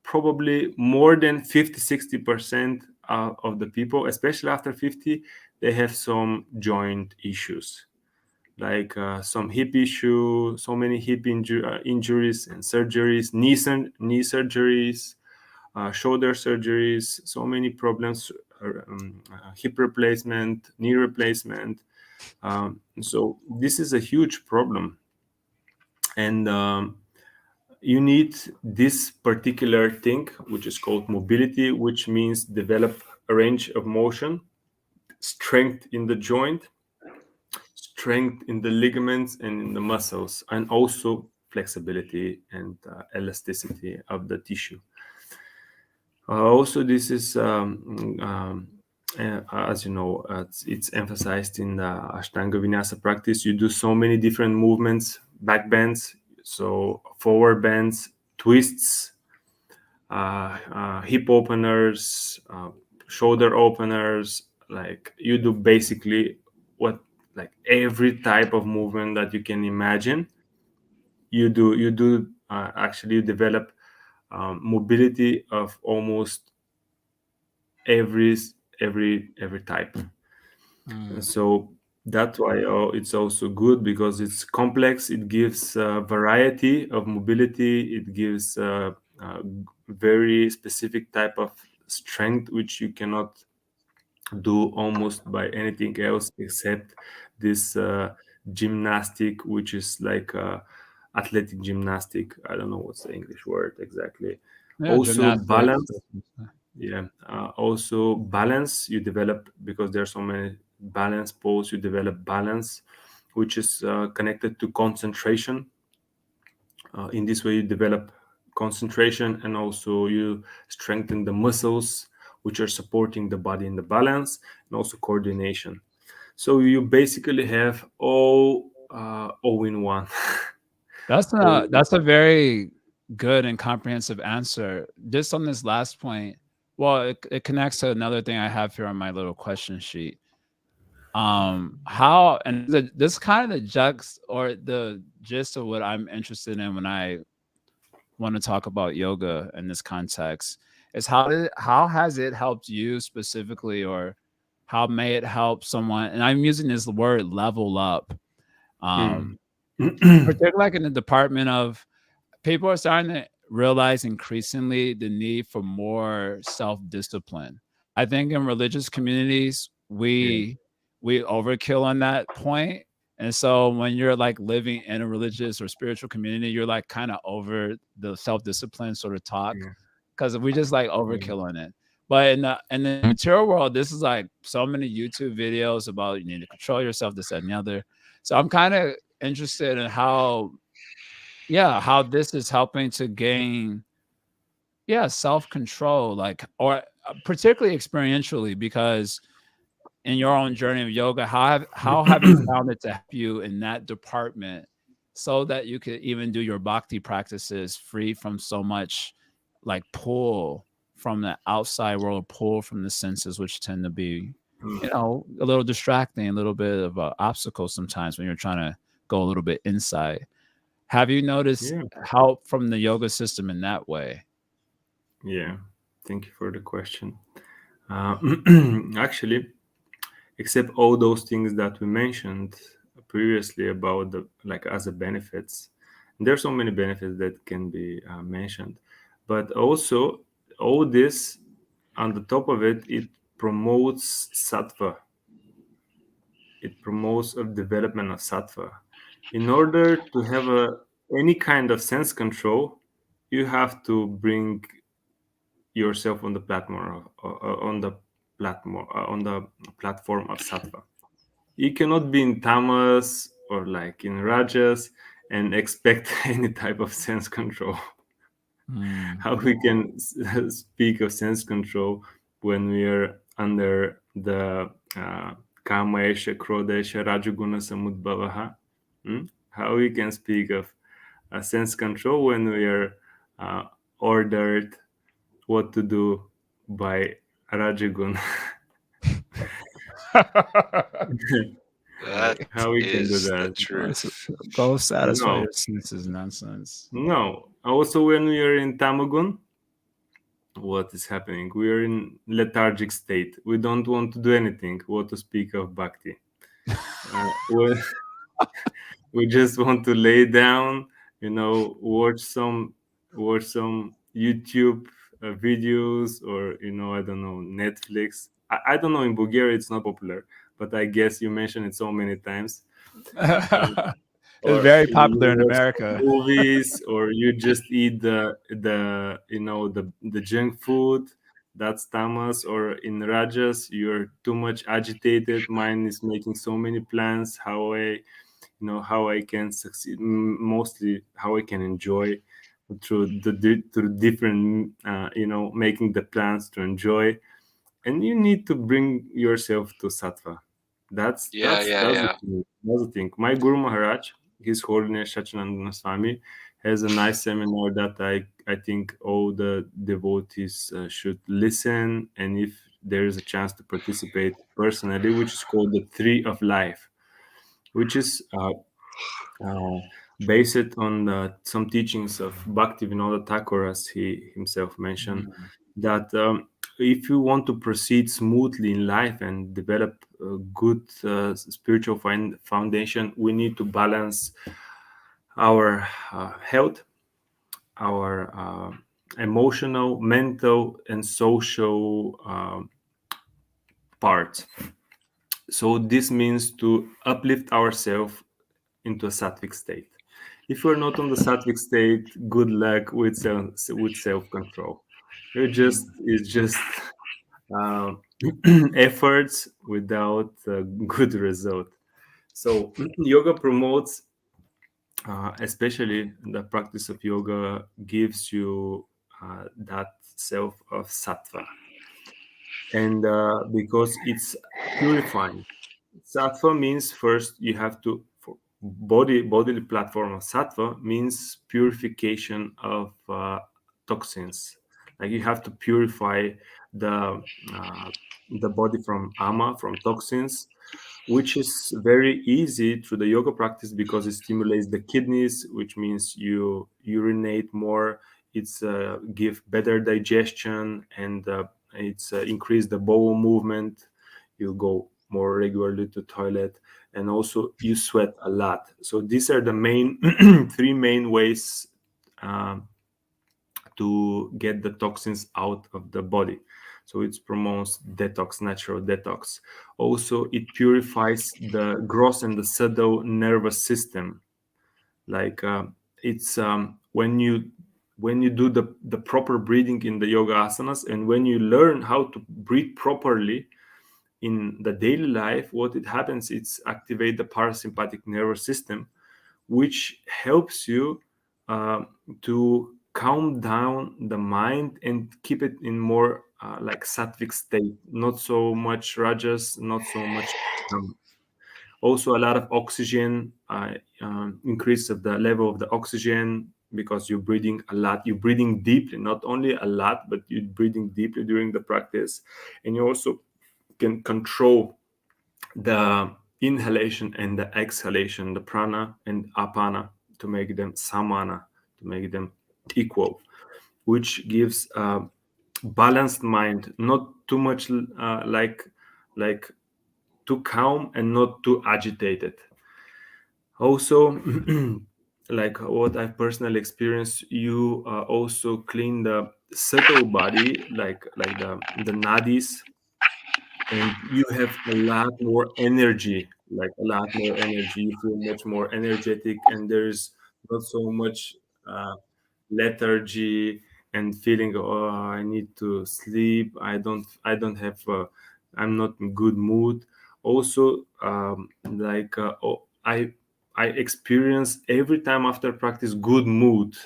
probably more than 50-60% of the people, especially after 50, they have some joint issues, like some hip issue, so many hip injuries and surgeries, knee surgeries, shoulder surgeries, so many problems, hip replacement, knee replacement. So this is a huge problem, and you need this particular thing, which is called mobility, which means develop a range of motion, strength in the joint, strength in the ligaments and in the muscles, and also flexibility and elasticity of the tissue. Also, this is, as you know, it's emphasized in the Ashtanga Vinyasa practice. You do so many different movements, back bends, so forward bends, twists, hip openers, shoulder openers. Like you do basically what, like every type of movement that you can imagine. Actually, you develop mobility of almost every every type. Mm. So that's why it's also good, because it's complex. It gives variety of mobility. It gives very specific type of strength, which you cannot do almost by anything else except this gymnastic, which is like athletic gymnastic. I don't know what's the English word exactly. Yeah, Also gymnastics. balance. Yeah. Also balance you develop, because there are so many balance pose. You develop balance, which is connected to concentration. In this way, you develop concentration, and also you strengthen the muscles which are supporting the body in the balance, and also coordination. So you basically have all in one. all That's a very good and comprehensive answer. Just on this last point, well, it connects to another thing I have here on my little question sheet. How and this kind of the jux or the gist of what I'm interested in when I want to talk about yoga in this context is how has it helped you specifically, or how may it help someone? And I'm using this word level up, Mm. um, particularly like in the department of people are starting to realize increasingly the need for more self-discipline. I think in religious communities, Yeah. we overkill on that point. And so when you're like living in a religious or spiritual community, you're like kind of over the self-discipline sort of talk Yeah. because we just like Yeah. overkill on it. But in the material world, this is like so many YouTube videos about you need to control yourself, this, that, and the other. So I'm kind of interested in how, yeah, how this is helping to gain, yeah, self-control, like, or particularly experientially, because in your own journey of yoga, how have you found it to help you in that department so that you could even do your bhakti practices free from so much like pull from the outside world, pull from the senses, which tend to be, Mm. a little distracting, a little bit of an obstacle sometimes when you're trying to go a little bit inside. Have you noticed Yeah. help from the yoga system in that way? Yeah. Thank you for the question. Uh, Actually, except all those things that we mentioned previously about the, like, as a benefits, there are so many benefits that can be mentioned, but also all this, on the top of it, it promotes sattva. It promotes a development of sattva. In order to have any kind of sense control, you have to bring yourself on the platform on the platform of sattva. You cannot be in tamas or like in rajas and expect any type of sense control. Mm. How we can speak of sense control when we are under the Kamesha, Krodesha, Rajaguna, Samudbhavaha? How we can speak of sense control when we are uh, ordered what to do by Rajagun? That Right. How we can do is the that? truth. Go satisfy No, your senses nonsense. no. Also, when we are in Tamagun, what is happening. We are in lethargic state. We don't want to do anything. What to speak of bhakti? We, we just want to lay down, watch some YouTube videos, or I don't know, Netflix. I don't know, in Bulgaria it's not popular, but I guess you mentioned it so many times. Uh, It's or very you popular in watch some America. movies, or you just eat the junk food. That's tamas. Or in rajas, you're too much agitated, mind is making so many plans, how I can succeed, mostly how I can enjoy through different, making the plans to enjoy. And you need to bring yourself to sattva. That's Yeah, that's yeah, that's the yeah. thing. That's the thing. My Guru Maharaj, His Holiness Shachanandana Swami, has a nice seminar that I think all the devotees should listen, and if there is a chance to participate personally, which is called the Tree of Life, which is uh, based on some teachings of Bhakti Vinod Thakur, as he himself mentioned, Mm. that if you want to proceed smoothly in life and develop a good spiritual foundation, we need to balance our health, our emotional, mental, and social parts. So this means to uplift ourselves into a sattvic state. If you're not on the sattvic state, good luck with self control. It's just uh, efforts without a good result. So yoga promotes, especially the practice of yoga gives you that self of sattva, and because it's purifying. Sattva means first you have to for bodily platform of sattva means purification of toxins. Like you have to purify the uh, the body from ama, from toxins, which is very easy through the yoga practice because it stimulates the kidneys, which means you urinate more. It's give better digestion, and it's increase the bowel movement. You go more regularly to toilet, and also you sweat a lot. So these are the main three main ways um, to get the toxins out of the body. So it promotes detox, natural detox. Also, it purifies the gross and the subtle nervous system. Like it's when you do the proper breathing in the yoga asanas, and when you learn how to breathe properly in the daily life, what it happens, it's activate the parasympathetic nervous system, which helps you uh, to calm down the mind and keep it in more like sattvic state, not so much rajas, not so much also a lot of oxygen, increase of the level of the oxygen, because you're breathing a lot, you're breathing deeply, not only a lot, but you're breathing deeply during the practice. And you also can control the inhalation and the exhalation, the prana and apana, to make them samana, to make them equal, which gives a balanced mind, not too much like too calm and not too agitated. Also, like what I've personally experienced, you also clean the subtle body, like the nadis, and you have a lot more energy, like a lot more energy. You feel much more energetic, and there's not so much uh, lethargy and feeling, oh, I need to sleep, I don't have I'm not in good mood. Also, I experience every time after practice good mood.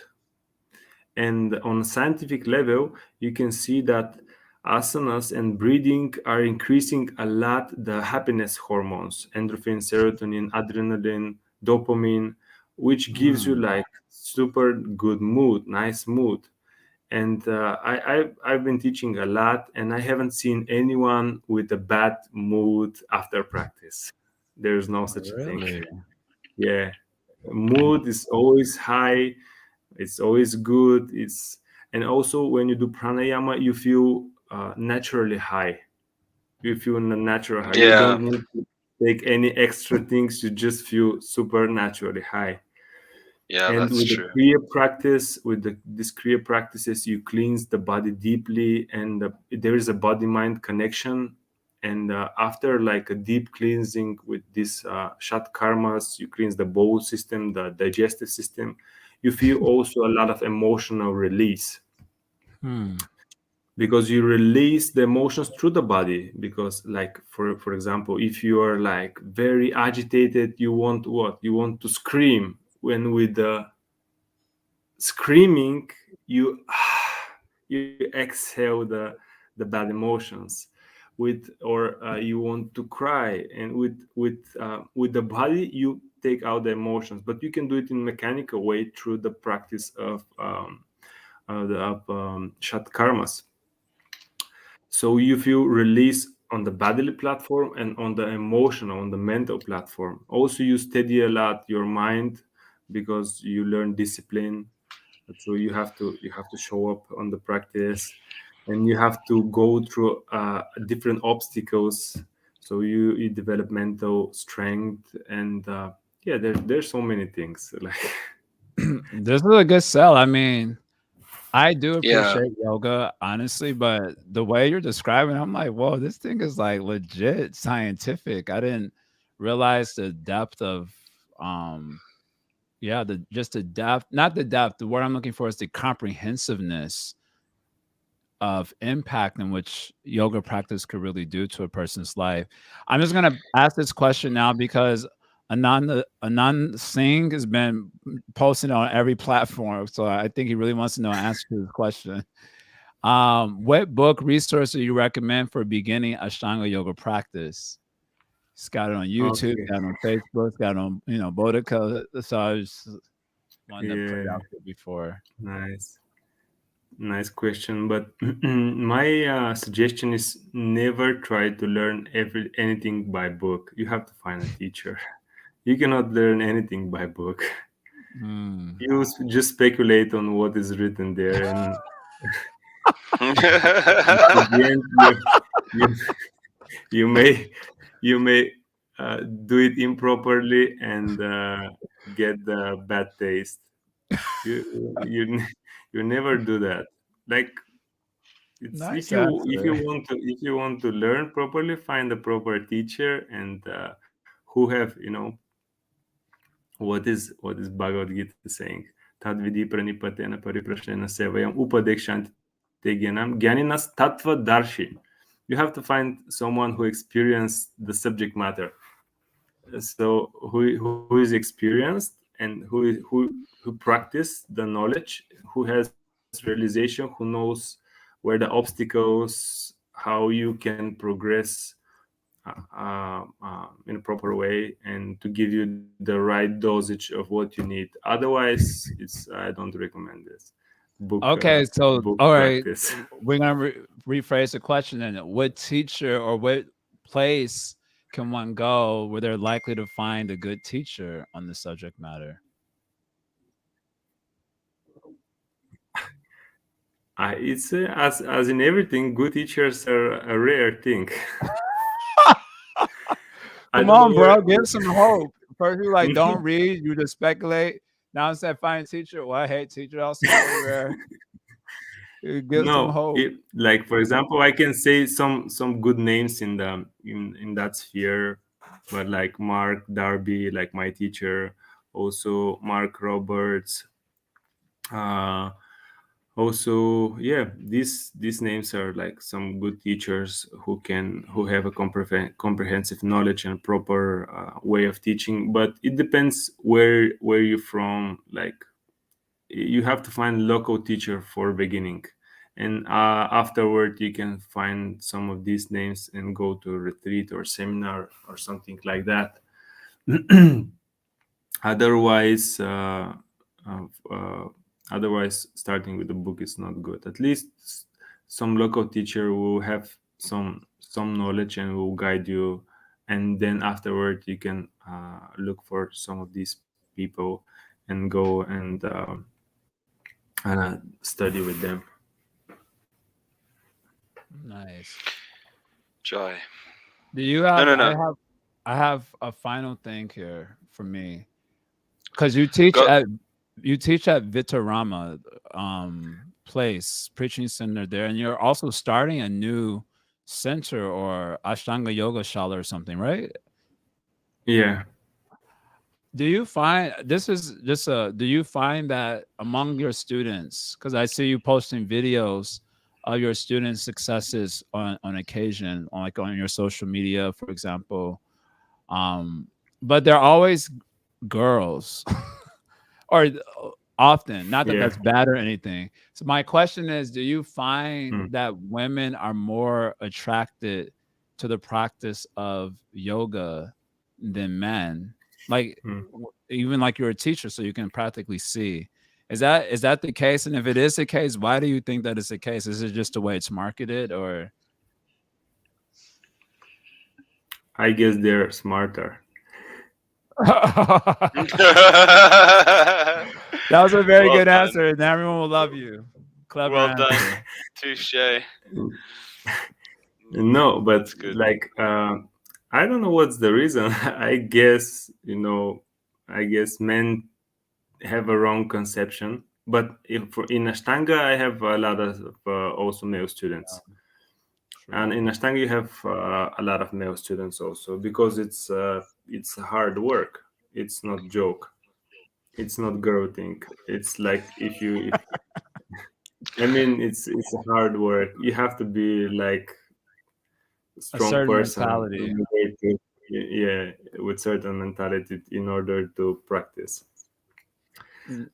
And on a scientific level, you can see that asanas and breathing are increasing a lot the happiness hormones, endorphin, serotonin, adrenaline, dopamine, which gives you Mm. like super good mood, nice mood. And I've been teaching a lot, and I haven't seen anyone with a bad mood after practice. There's no such a thing. Really? Yeah, mood is always high, it's always good. It's And also when you do pranayama, you feel naturally high. You feel natural high. You Yeah. don't need to take any extra things. You just feel supernaturally high. Yeah, And that's with the true. kriya practice, these kriya practices, you cleanse the body deeply, and there is a body mind connection. And after like a deep cleansing with these shat karmas, you cleanse the bowel system, the digestive system. You feel also a lot of emotional release, Hmm. because you release the emotions through the body. Because like for example, if you are like very agitated, you want what? You want to scream. When with the screaming, you you exhale the bad emotions. With or you want to cry, and with the body you take out the emotions, but you can do it in mechanical way through the practice of shat karmas. So you feel release on the bodily platform and on the emotional, on the mental platform. Also you steady a lot your mind, because you learn discipline. So you have to show up on the practice, and you have to go through different obstacles. So you develop mental strength, and yeah, there's so many things like This is a good sell. I mean, I do Yeah. appreciate yoga, honestly, but the way you're describing, I'm like, whoa, this thing is like legit scientific. I didn't realize the depth of, um, yeah, the just the depth, not the depth. The word I'm looking for is the comprehensiveness of impact in which yoga practice could really do to a person's life. I'm just gonna ask this question now because Anand Singh has been posting on every platform, so I think he really wants to know an answer to this question. What book resource do you recommend for beginning Ashtanga yoga practice? It's got it on YouTube, okay. got it on Facebook, got it on Boudica. So I just wanted to put it Yeah, out there before. nice. Nice question, but my suggestion is never try to learn anything by book. You have to find a teacher. You cannot learn anything by book. Hmm. You just speculate on what is written there, and at the end, you you may you may do it improperly, and get the bad taste. You you you never do that. Like, it's Nice if answer. you want to learn properly, find a proper teacher, and who have what is Bhagavad Gita saying? Tad vidi pranipatena pariprashrena sevayam upadekshanti gyanam gyaninas tattva darshi. You have to find someone who experienced the subject matter. So who is experienced, and who practice the knowledge, who has realization, who knows where the obstacles, how you can progress in a proper way, and to give you the right dosage of what you need. Otherwise, I don't recommend this Okay, so book all right, practice. we're gonna rephrase the question then. What teacher or what place can one go where they're likely to find a good teacher on the subject matter? It's as in everything, good teachers are a rare thing. I Come don't know on, where. bro, give some hope. First, you like don't read, you just speculate. Now instead find a teacher. Well, I hate teacher, also very rare. Give some No, hope. like for example, I can say some good names in that sphere, but like Mark Darby, like my teacher, also Mark Roberts, uh, also, yeah, these names are like some good teachers who have a comprehensive knowledge and proper way of teaching. But it depends where you're from. Like, you have to find local teacher for beginning, and afterward you can find some of these names and go to a retreat or seminar or something like that. Otherwise, uh, uh, otherwise starting with the book is not good. At least some local teacher will have some knowledge and will guide you, and then afterward you can look for some of these people and go and and study with them. Nice. Joy. Do you No, have no, no. I have a final thing here for me. Because Go. you teach at Vitarama place, preaching center there, and you're also starting a new center or Ashtanga Yoga Shala or something, right? Yeah, Do you find this is just a do you find that among your students, because I see you posting videos of your students' successes on occasion, on like on your social media, for example. But they're always girls or often, not that yeah. that's bad or anything. So my question is, do you find Mm, that women are more attracted to the practice of yoga than men? Like mm. even like you're a teacher, so you can practically see. Is that the case? And if it is the case, why do you think that is the case? Is it just the way it's marketed, or I guess they're smarter. that was a very Well good done. answer, and everyone will love you. Clever Well done. answer. Touche. No, but That's good. like I don't know what's the reason. I guess I guess men have a wrong conception. But in Ashtanga, I have a lot of also male students, and True. in Ashtanga you have a lot of male students also because it's hard work. It's not joke. It's not girl thing. It's like if I mean it's a hard work. You have to be like A strong certain person mentality. in order to, yeah, with certain mentality in order to practice.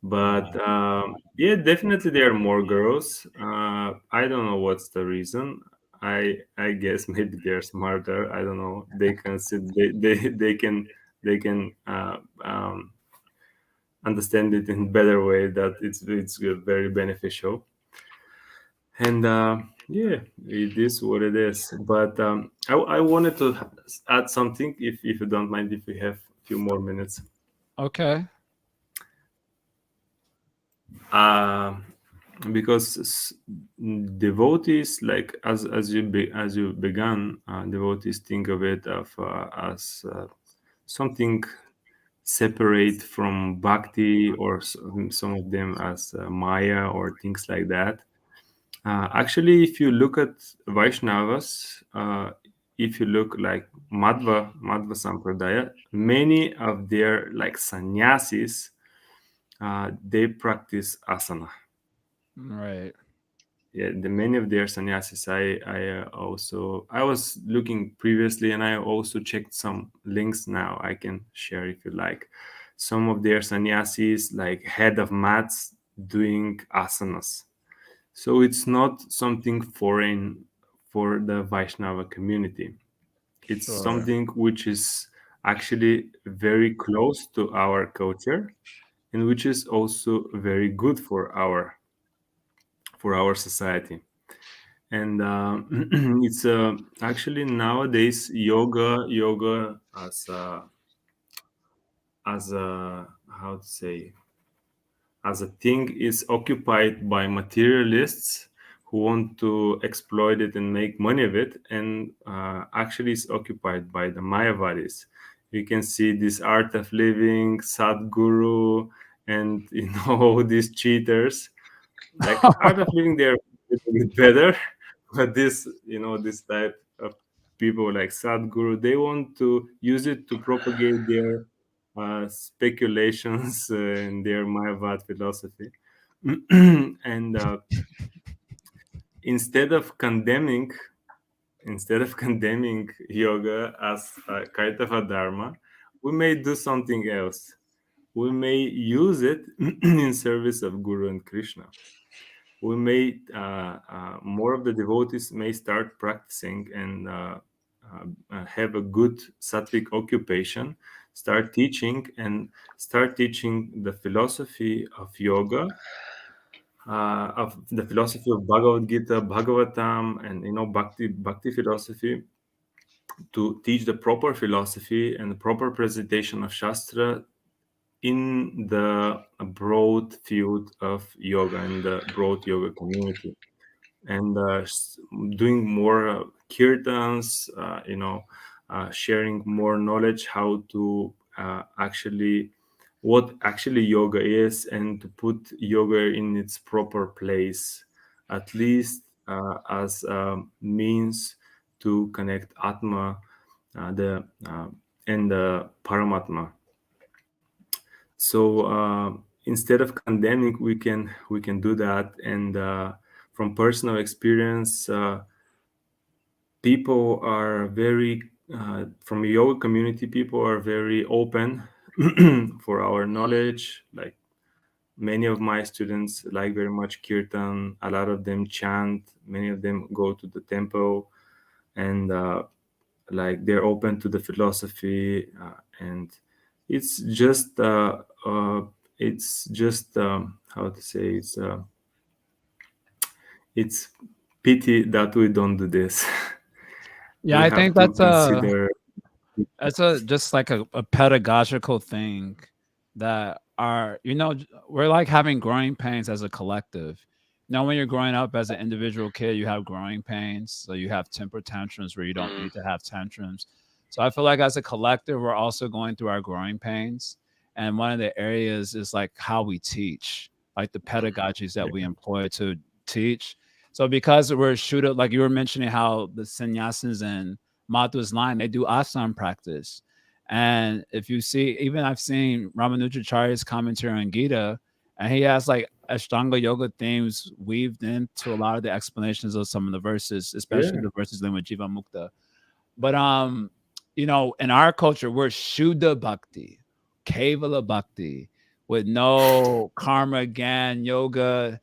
But Yeah. yeah, definitely there are more girls. I don't know what's the reason. I guess maybe they're smarter. I don't know. They can sit. They can understand it in better way that it's very beneficial. And yeah, it is what it is. But I wanted to add something, if you don't mind, if we have a few more minutes. Okay. uh, because devotees, like as you began, devotees think of it as something separate from bhakti, or some of them as maya or things like that. Actually, if you look at Vaishnavas, if you look like Madhva Sampradaya, many of their like sannyasis, they practice asana. Right. Yeah, the many of their sannyasis. I was looking previously, and I also checked some links. Now I can share if you like. Some of their sannyasis, like head of mats, doing asanas. So it's not something foreign for the Vaishnava community. It's Sure. something which is actually very close to our culture, and which is also very good for our society. And it's actually nowadays yoga as a how to say, as a thing, is occupied by materialists who want to exploit it and make money of it, and actually is occupied by the Mayavadis. You can see this art of living, Sadhguru, and all these cheaters. Like art of living, they're a little bit better, but this type of people like Sadhguru, they want to use it to propagate their speculations in their Mayavad philosophy. And instead of condemning instead of condemning yoga as a kind of a dharma, we may do something else. We may use it in service of Guru and Krishna. We may more of the devotees may start practicing and have a good sattvic occupation, start teaching the philosophy of yoga, of the philosophy of Bhagavad Gita, Bhagavatam, and Bhakti philosophy, to teach the proper philosophy and the proper presentation of Shastra in the broad field of yoga and the broad yoga community, and doing more kirtans, sharing more knowledge how to actually what actually yoga is, and to put yoga in its proper place, at least as a means to connect atma, the and the paramatma. So instead of condemning, we can do that. And from personal experience, people are very from yoga community, people are very open for our knowledge. Like, many of my students like very much kirtan. A lot of them chant, many of them go to the temple, and like, they're open to the philosophy, and it's just how to say, it's pity that we don't do this. Yeah, We I have think to consider. that's a just like a pedagogical thing that are we're like having growing pains as a collective. When you're growing up as an individual kid, you have growing pains, so you have temper tantrums where you don't Mm, need to have tantrums. So I feel like as a collective, we're also going through our growing pains, and one of the areas is like how we teach, like the mhm, pedagogies that we employ to teach. So because we're shooter, like you were mentioning, how the sannyasins and Madhu's line, they do asana practice. And if you see, even I've seen Ramanujacharya's commentary on Gita, and he has like Ashtanga yoga themes weaved into a lot of the explanations of some of the verses, especially Yeah, the verses linked with Jiva Mukta. But in our culture, we're Shuddha Bhakti, Kevala Bhakti, with no karma, gan, yoga.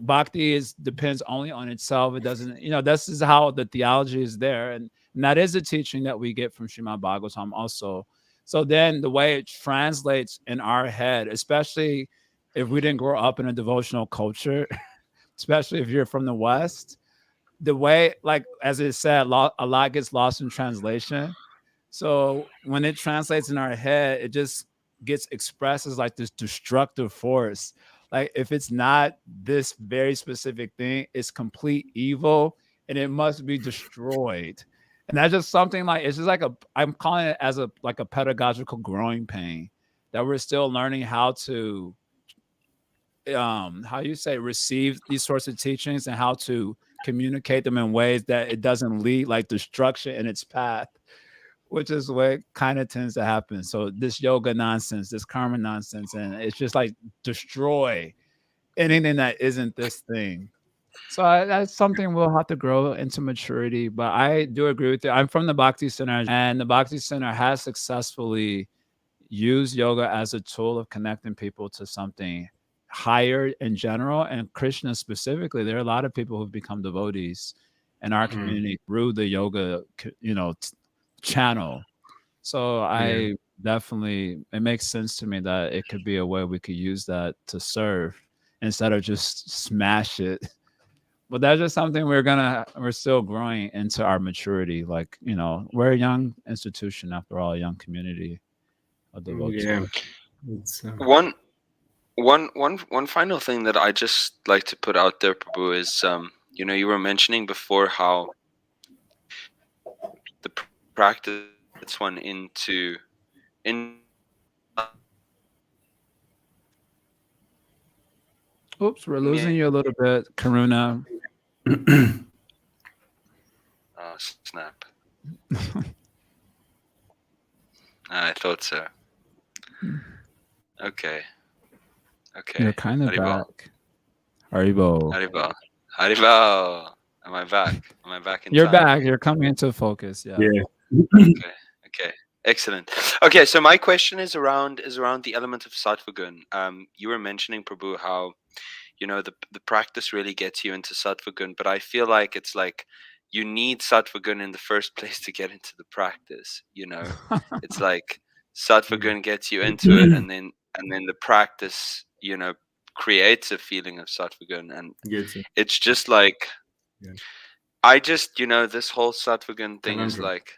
Bhakti is depends only on itself. It doesn't, this is how the theology is there. And that is a teaching that we get from Srimad Bhagavatam also. So then the way it translates in our head, especially if we didn't grow up in a devotional culture, especially if you're from the West, the way, like as it said, a lot gets lost in translation. So when it translates in our head, it just gets expressed as like this destructive force. Like if it's not this very specific thing, it's complete evil and it must be destroyed. And that's just something, like it's just like I'm calling it as a like a pedagogical growing pain that we're still learning how you say, receive these sorts of teachings and how to communicate them in ways that it doesn't lead like destruction in its path, which is what kind of tends to happen. So this yoga nonsense, this karma nonsense, and it's just like destroy anything that isn't this thing. So that's something we'll have to grow into maturity. But I do agree with you. I'm from the Bhakti Center, and the Bhakti Center has successfully used yoga as a tool of connecting people to something higher in general, and Krishna specifically. There are a lot of people who've become devotees in our mm, community through the yoga, channel. So yeah, I definitely, it makes sense to me that it could be a way we could use that to serve instead of just smash it. But that's just something we're still growing into our maturity. Like, we're a young institution after all, a young community of yeah. devotees. It's one one final thing that I just like to put out there, Prabhu, is you were mentioning before how the practice one into Oops, we're me. losing you a little bit, Karuna. Oh snap! I thought so. Okay, okay. You're kind of Haribol, back. Haribo. Haribol, Haribol. Am I back? Am I back in You're time? back. You're coming into focus. Yeah. yeah. Okay, okay, excellent. Okay, so my question is around the element of sattva gun. You were mentioning, Prabhu, how the practice really gets you into sattva gun, but I feel like it's like you need sattva gun in the first place to get into the practice. It's like sattva gun gets you into it, and then the practice creates a feeling of sattva gun, and Gets it. it's just like Yeah. I just this whole sattva gun thing is Conundrum. like,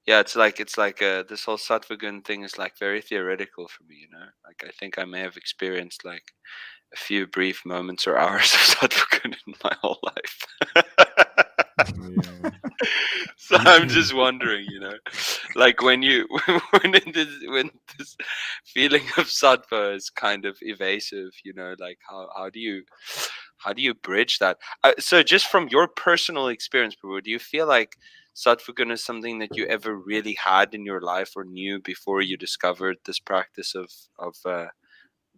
yeah, it's like this whole sattva gun thing is like very theoretical for me, you know. Like I think I may have experienced like a few brief moments or hours of sattva gun in my whole life. Yeah. So I'm just wondering, you know, like when you when this feeling of sattva is kind of evasive, you know, like how do you bridge that? So just from your personal experience, Prabhu, do you feel like sattva is something that you ever really had in your life or knew before you discovered this practice of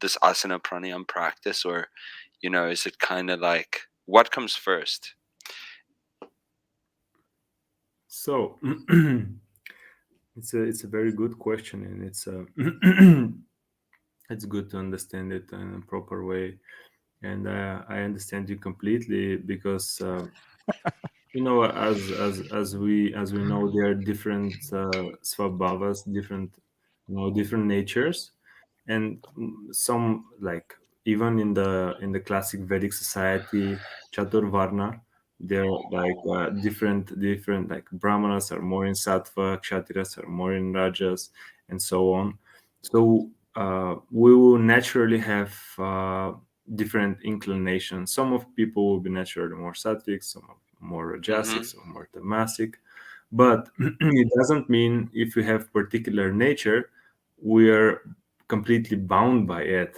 this asana pranayam practice, or is it kind of like what comes first? So it's a very good question, and it's good to understand it in a proper way. And I understand you completely because as we know, there are different svabhavas, different different natures, and some, like, even in the classic Vedic society, chaturvarna, they're like different, like brahmanas are more in sattva, kshatriyas are more in rajas, and so on. So we will naturally have different inclinations. Some of people will be naturally more sattvic, some are more rajasic, Mm-hmm. some more tamasic. But it doesn't mean if we have particular nature, we are completely bound by it.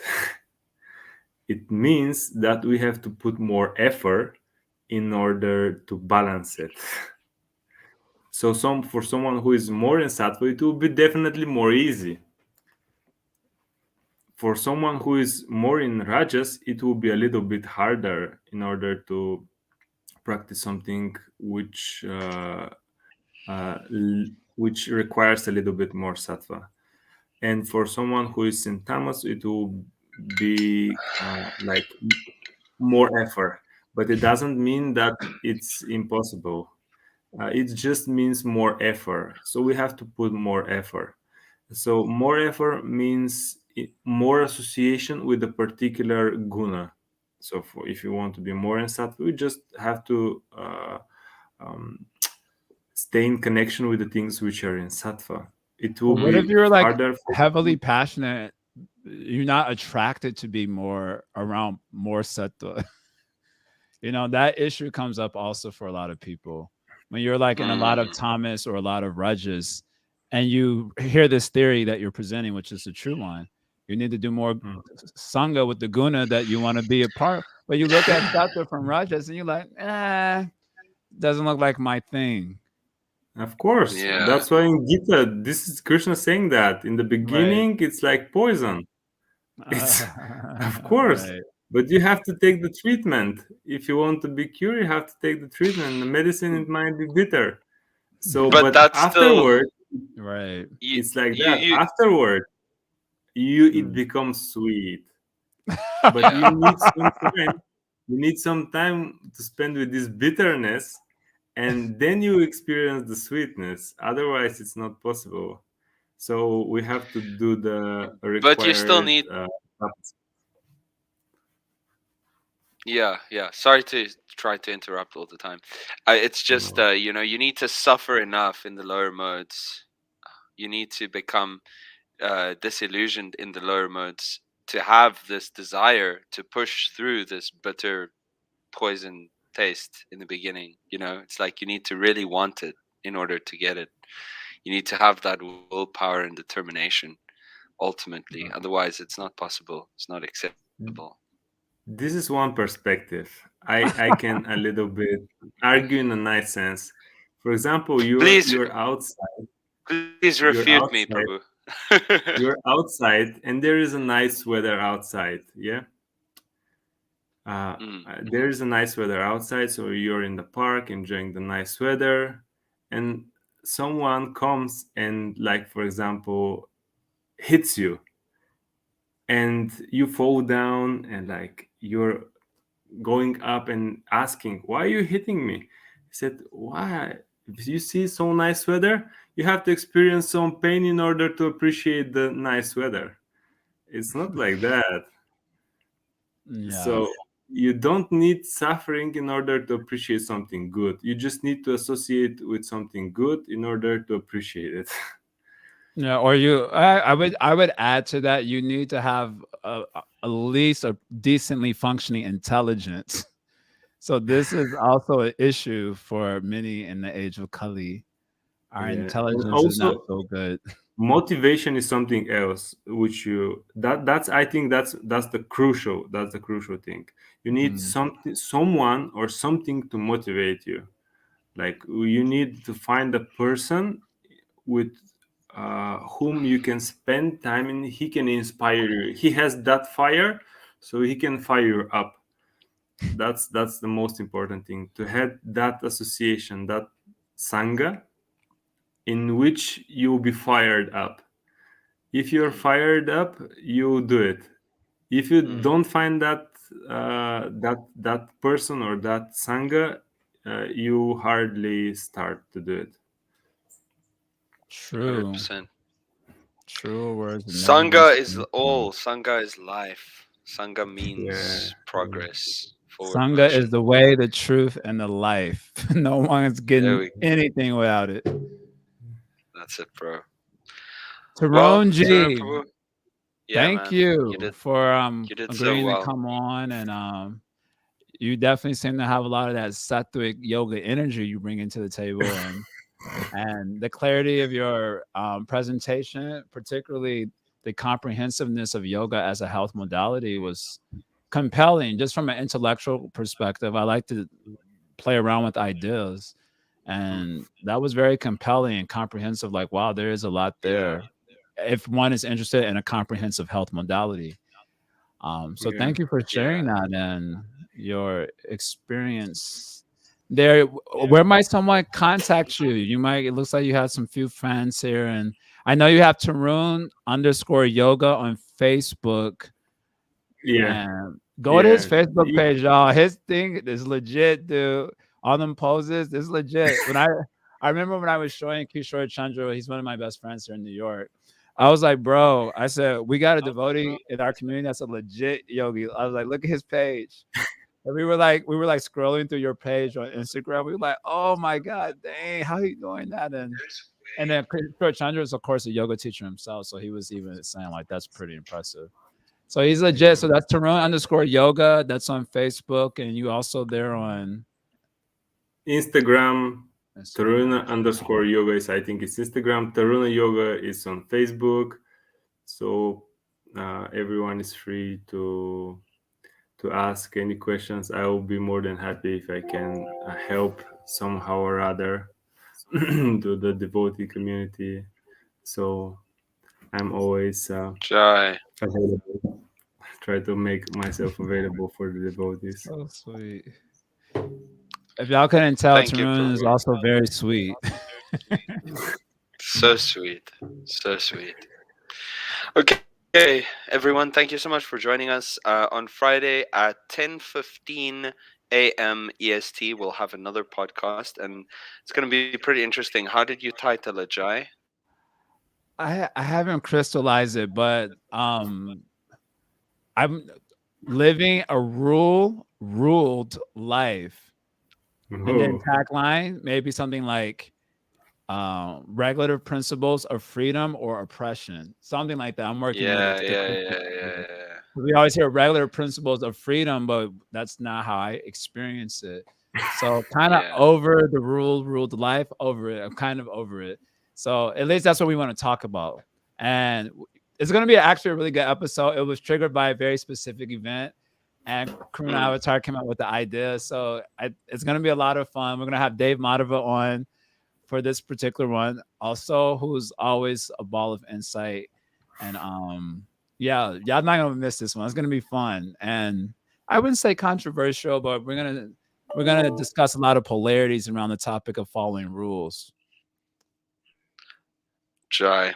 It means that we have to put more effort in order to balance it. So for someone who is more in sattva, it will be definitely more easy. For someone who is more in rajas, it will be a little bit harder in order to practice something which requires a little bit more sattva. And for someone who is in tamas, it will be like more effort. But it doesn't mean that it's impossible. It just means more effort. So we have to put more effort. So more effort means more association with a particular guna. So if you want to be more in sattva, we just have to um, stay in connection with the things which are in sattva. It will But what if be you're like harder for heavily passionate? You're not attracted to be more around more sattva. That issue comes up also for a lot of people. When you're like in a lot of Mm. Thomas or a lot of Rajas, and you hear this theory that you're presenting, which is the true one, you need to do more Mm. sangha with the guna that you want to be a part. But you look at sattva from Rajas and you're like, doesn't look like my thing. Of course, Yeah. that's why in Gita, this is Krishna saying that in the Right. beginning it's like poison. It's of course, Right. but you have to take the treatment. If you want to be cured, you have to take the treatment. The medicine, it might be bitter. So, But but that's still afterward, Right. you it's like you that. you Afterward, it Mm. becomes sweet. But yeah. you need some time. You need some time to spend with this bitterness, and then you experience the sweetness. Otherwise, it's not possible. So we have to do the But you still required need. steps. Yeah. Sorry to try to interrupt all the time. It's just No. you need to suffer enough in the lower modes. You need to become disillusioned in the lower modes to have this desire to push through this bitter poison taste in the beginning. It's like you need to really want it in order to get it. You need to have that willpower and determination ultimately. Otherwise, it's not possible. It's not acceptable. This is one perspective. I can a little bit argue in a nice sense. For example, you're Please, you're outside, please you're refute me, outside, Prabhu. you're outside, and there is a nice weather outside. Yeah, there is a nice weather outside, so you're in the park enjoying the nice weather, and someone comes and, like, for example, hits you, and you fall down, and like you're going up and asking, "Why are you hitting me?" He said, "Why? If you see so nice weather, you have to experience some pain in order to appreciate the nice weather. It's not like that." Yeah. So you don't need suffering in order to appreciate something good. You just need to associate with something good in order to appreciate it. Yeah, or I would add to that, you need to have at least a decently functioning intelligence. So this is also an issue for many in the age of Kali. Our Yeah, and intelligence is not also so good. motivation is something else, which you that's I think that's the crucial thing. You need Mm, something, someone or something to motivate you. Like you need to find a person with whom you can spend time and he can inspire you. He has that fire, so he can fire you up. That's the most important thing, to have that association, that sangha, in which you'll be fired up. If you're Mm, fired up, you do it. If you mm. don't find that person or that sangha, you hardly start to do it. true. 100%. True words have never been Sangha is spoken. all. Sangha is life. Sangha Yeah, means yeah, progress, forward Sangha is motion. the way, the truth, and the life. No one is There getting we. anything without it. That's it, bro. Well, Tyrone Tarun G, Prabhu. Yeah, thank man. You you did. for You did so agreeing to well. come on, and you definitely seem to have a lot of that sattvic yoga energy you bring into the table, and the clarity of your presentation, particularly the comprehensiveness of yoga as a health modality, was compelling just from an intellectual perspective. I like to play around with ideas, Hmm. and that was very compelling and comprehensive. Like, wow, there is a lot Yeah. there if one is interested in a comprehensive health modality. So yeah, thank you for Yeah. sharing that and your experience there. Yeah. Where might someone contact you? You might, it looks like you have some few fans here, and I know you have Tarun underscore yoga on Facebook, yeah, and go to his yeah. Facebook page, y'all. His thing is legit, dude. All them poses, this is legit. I remember when I was showing Kishore Chandra, he's one of my best friends here in New York. I was like, bro, I said, we got a devotee in our community that's a legit yogi. I was like, look at his page. And we were like scrolling through your page on Instagram. We were like, oh my God, dang, how are you doing that? And then Kishore Chandra is of course a yoga teacher himself. So he was even saying like that's pretty impressive. So he's legit. Yeah. So that's Tarun underscore yoga. That's on Facebook. And you also there on Instagram, Instagram. Taruna underscore yoga is, I think it's Instagram. Taruna yoga is on Facebook. So everyone is free to ask any questions. I will be more than happy if I can help somehow or other to the devotee community. So I'm always Jai. available. Try to make myself available for the devotees. So sweet. If y'all couldn't tell, Thank you, Tarun is Prabhu. also very sweet. So sweet. So sweet. Okay, everyone, thank you so much for joining us. On Friday at 10:15 a.m. EST, we'll have another podcast, and it's going to be pretty interesting. How did you title it, Jai? I haven't crystallized it, but I'm living a ruled life. And then Oh, tagline, maybe something like regulative principles of freedom or oppression, something like that. I'm working with it Yeah, to yeah, complete yeah, the yeah, idea. yeah. We always hear regular principles of freedom, but that's not how I experience it. So kind of Yeah. over the ruled life, over it. I'm kind of over it. So at least that's what we want to talk about. And it's going to be actually a really good episode. It was triggered by a very specific event. And Karuna Mm, Avatar came up with the idea. So it's going to be a lot of fun. We're going to have Dave Madhava on for this particular one. Also, who's always a ball of insight. And yeah, y'all not gonna miss this one. It's gonna be fun. And I wouldn't say controversial, but we're gonna discuss a lot of polarities around the topic of following rules. Jai.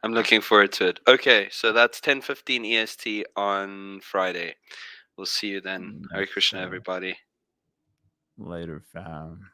I'm looking forward to it. Okay, so that's 10:15 EST on Friday. We'll see you then. Hare Yes, Krishna, everybody. later, fam.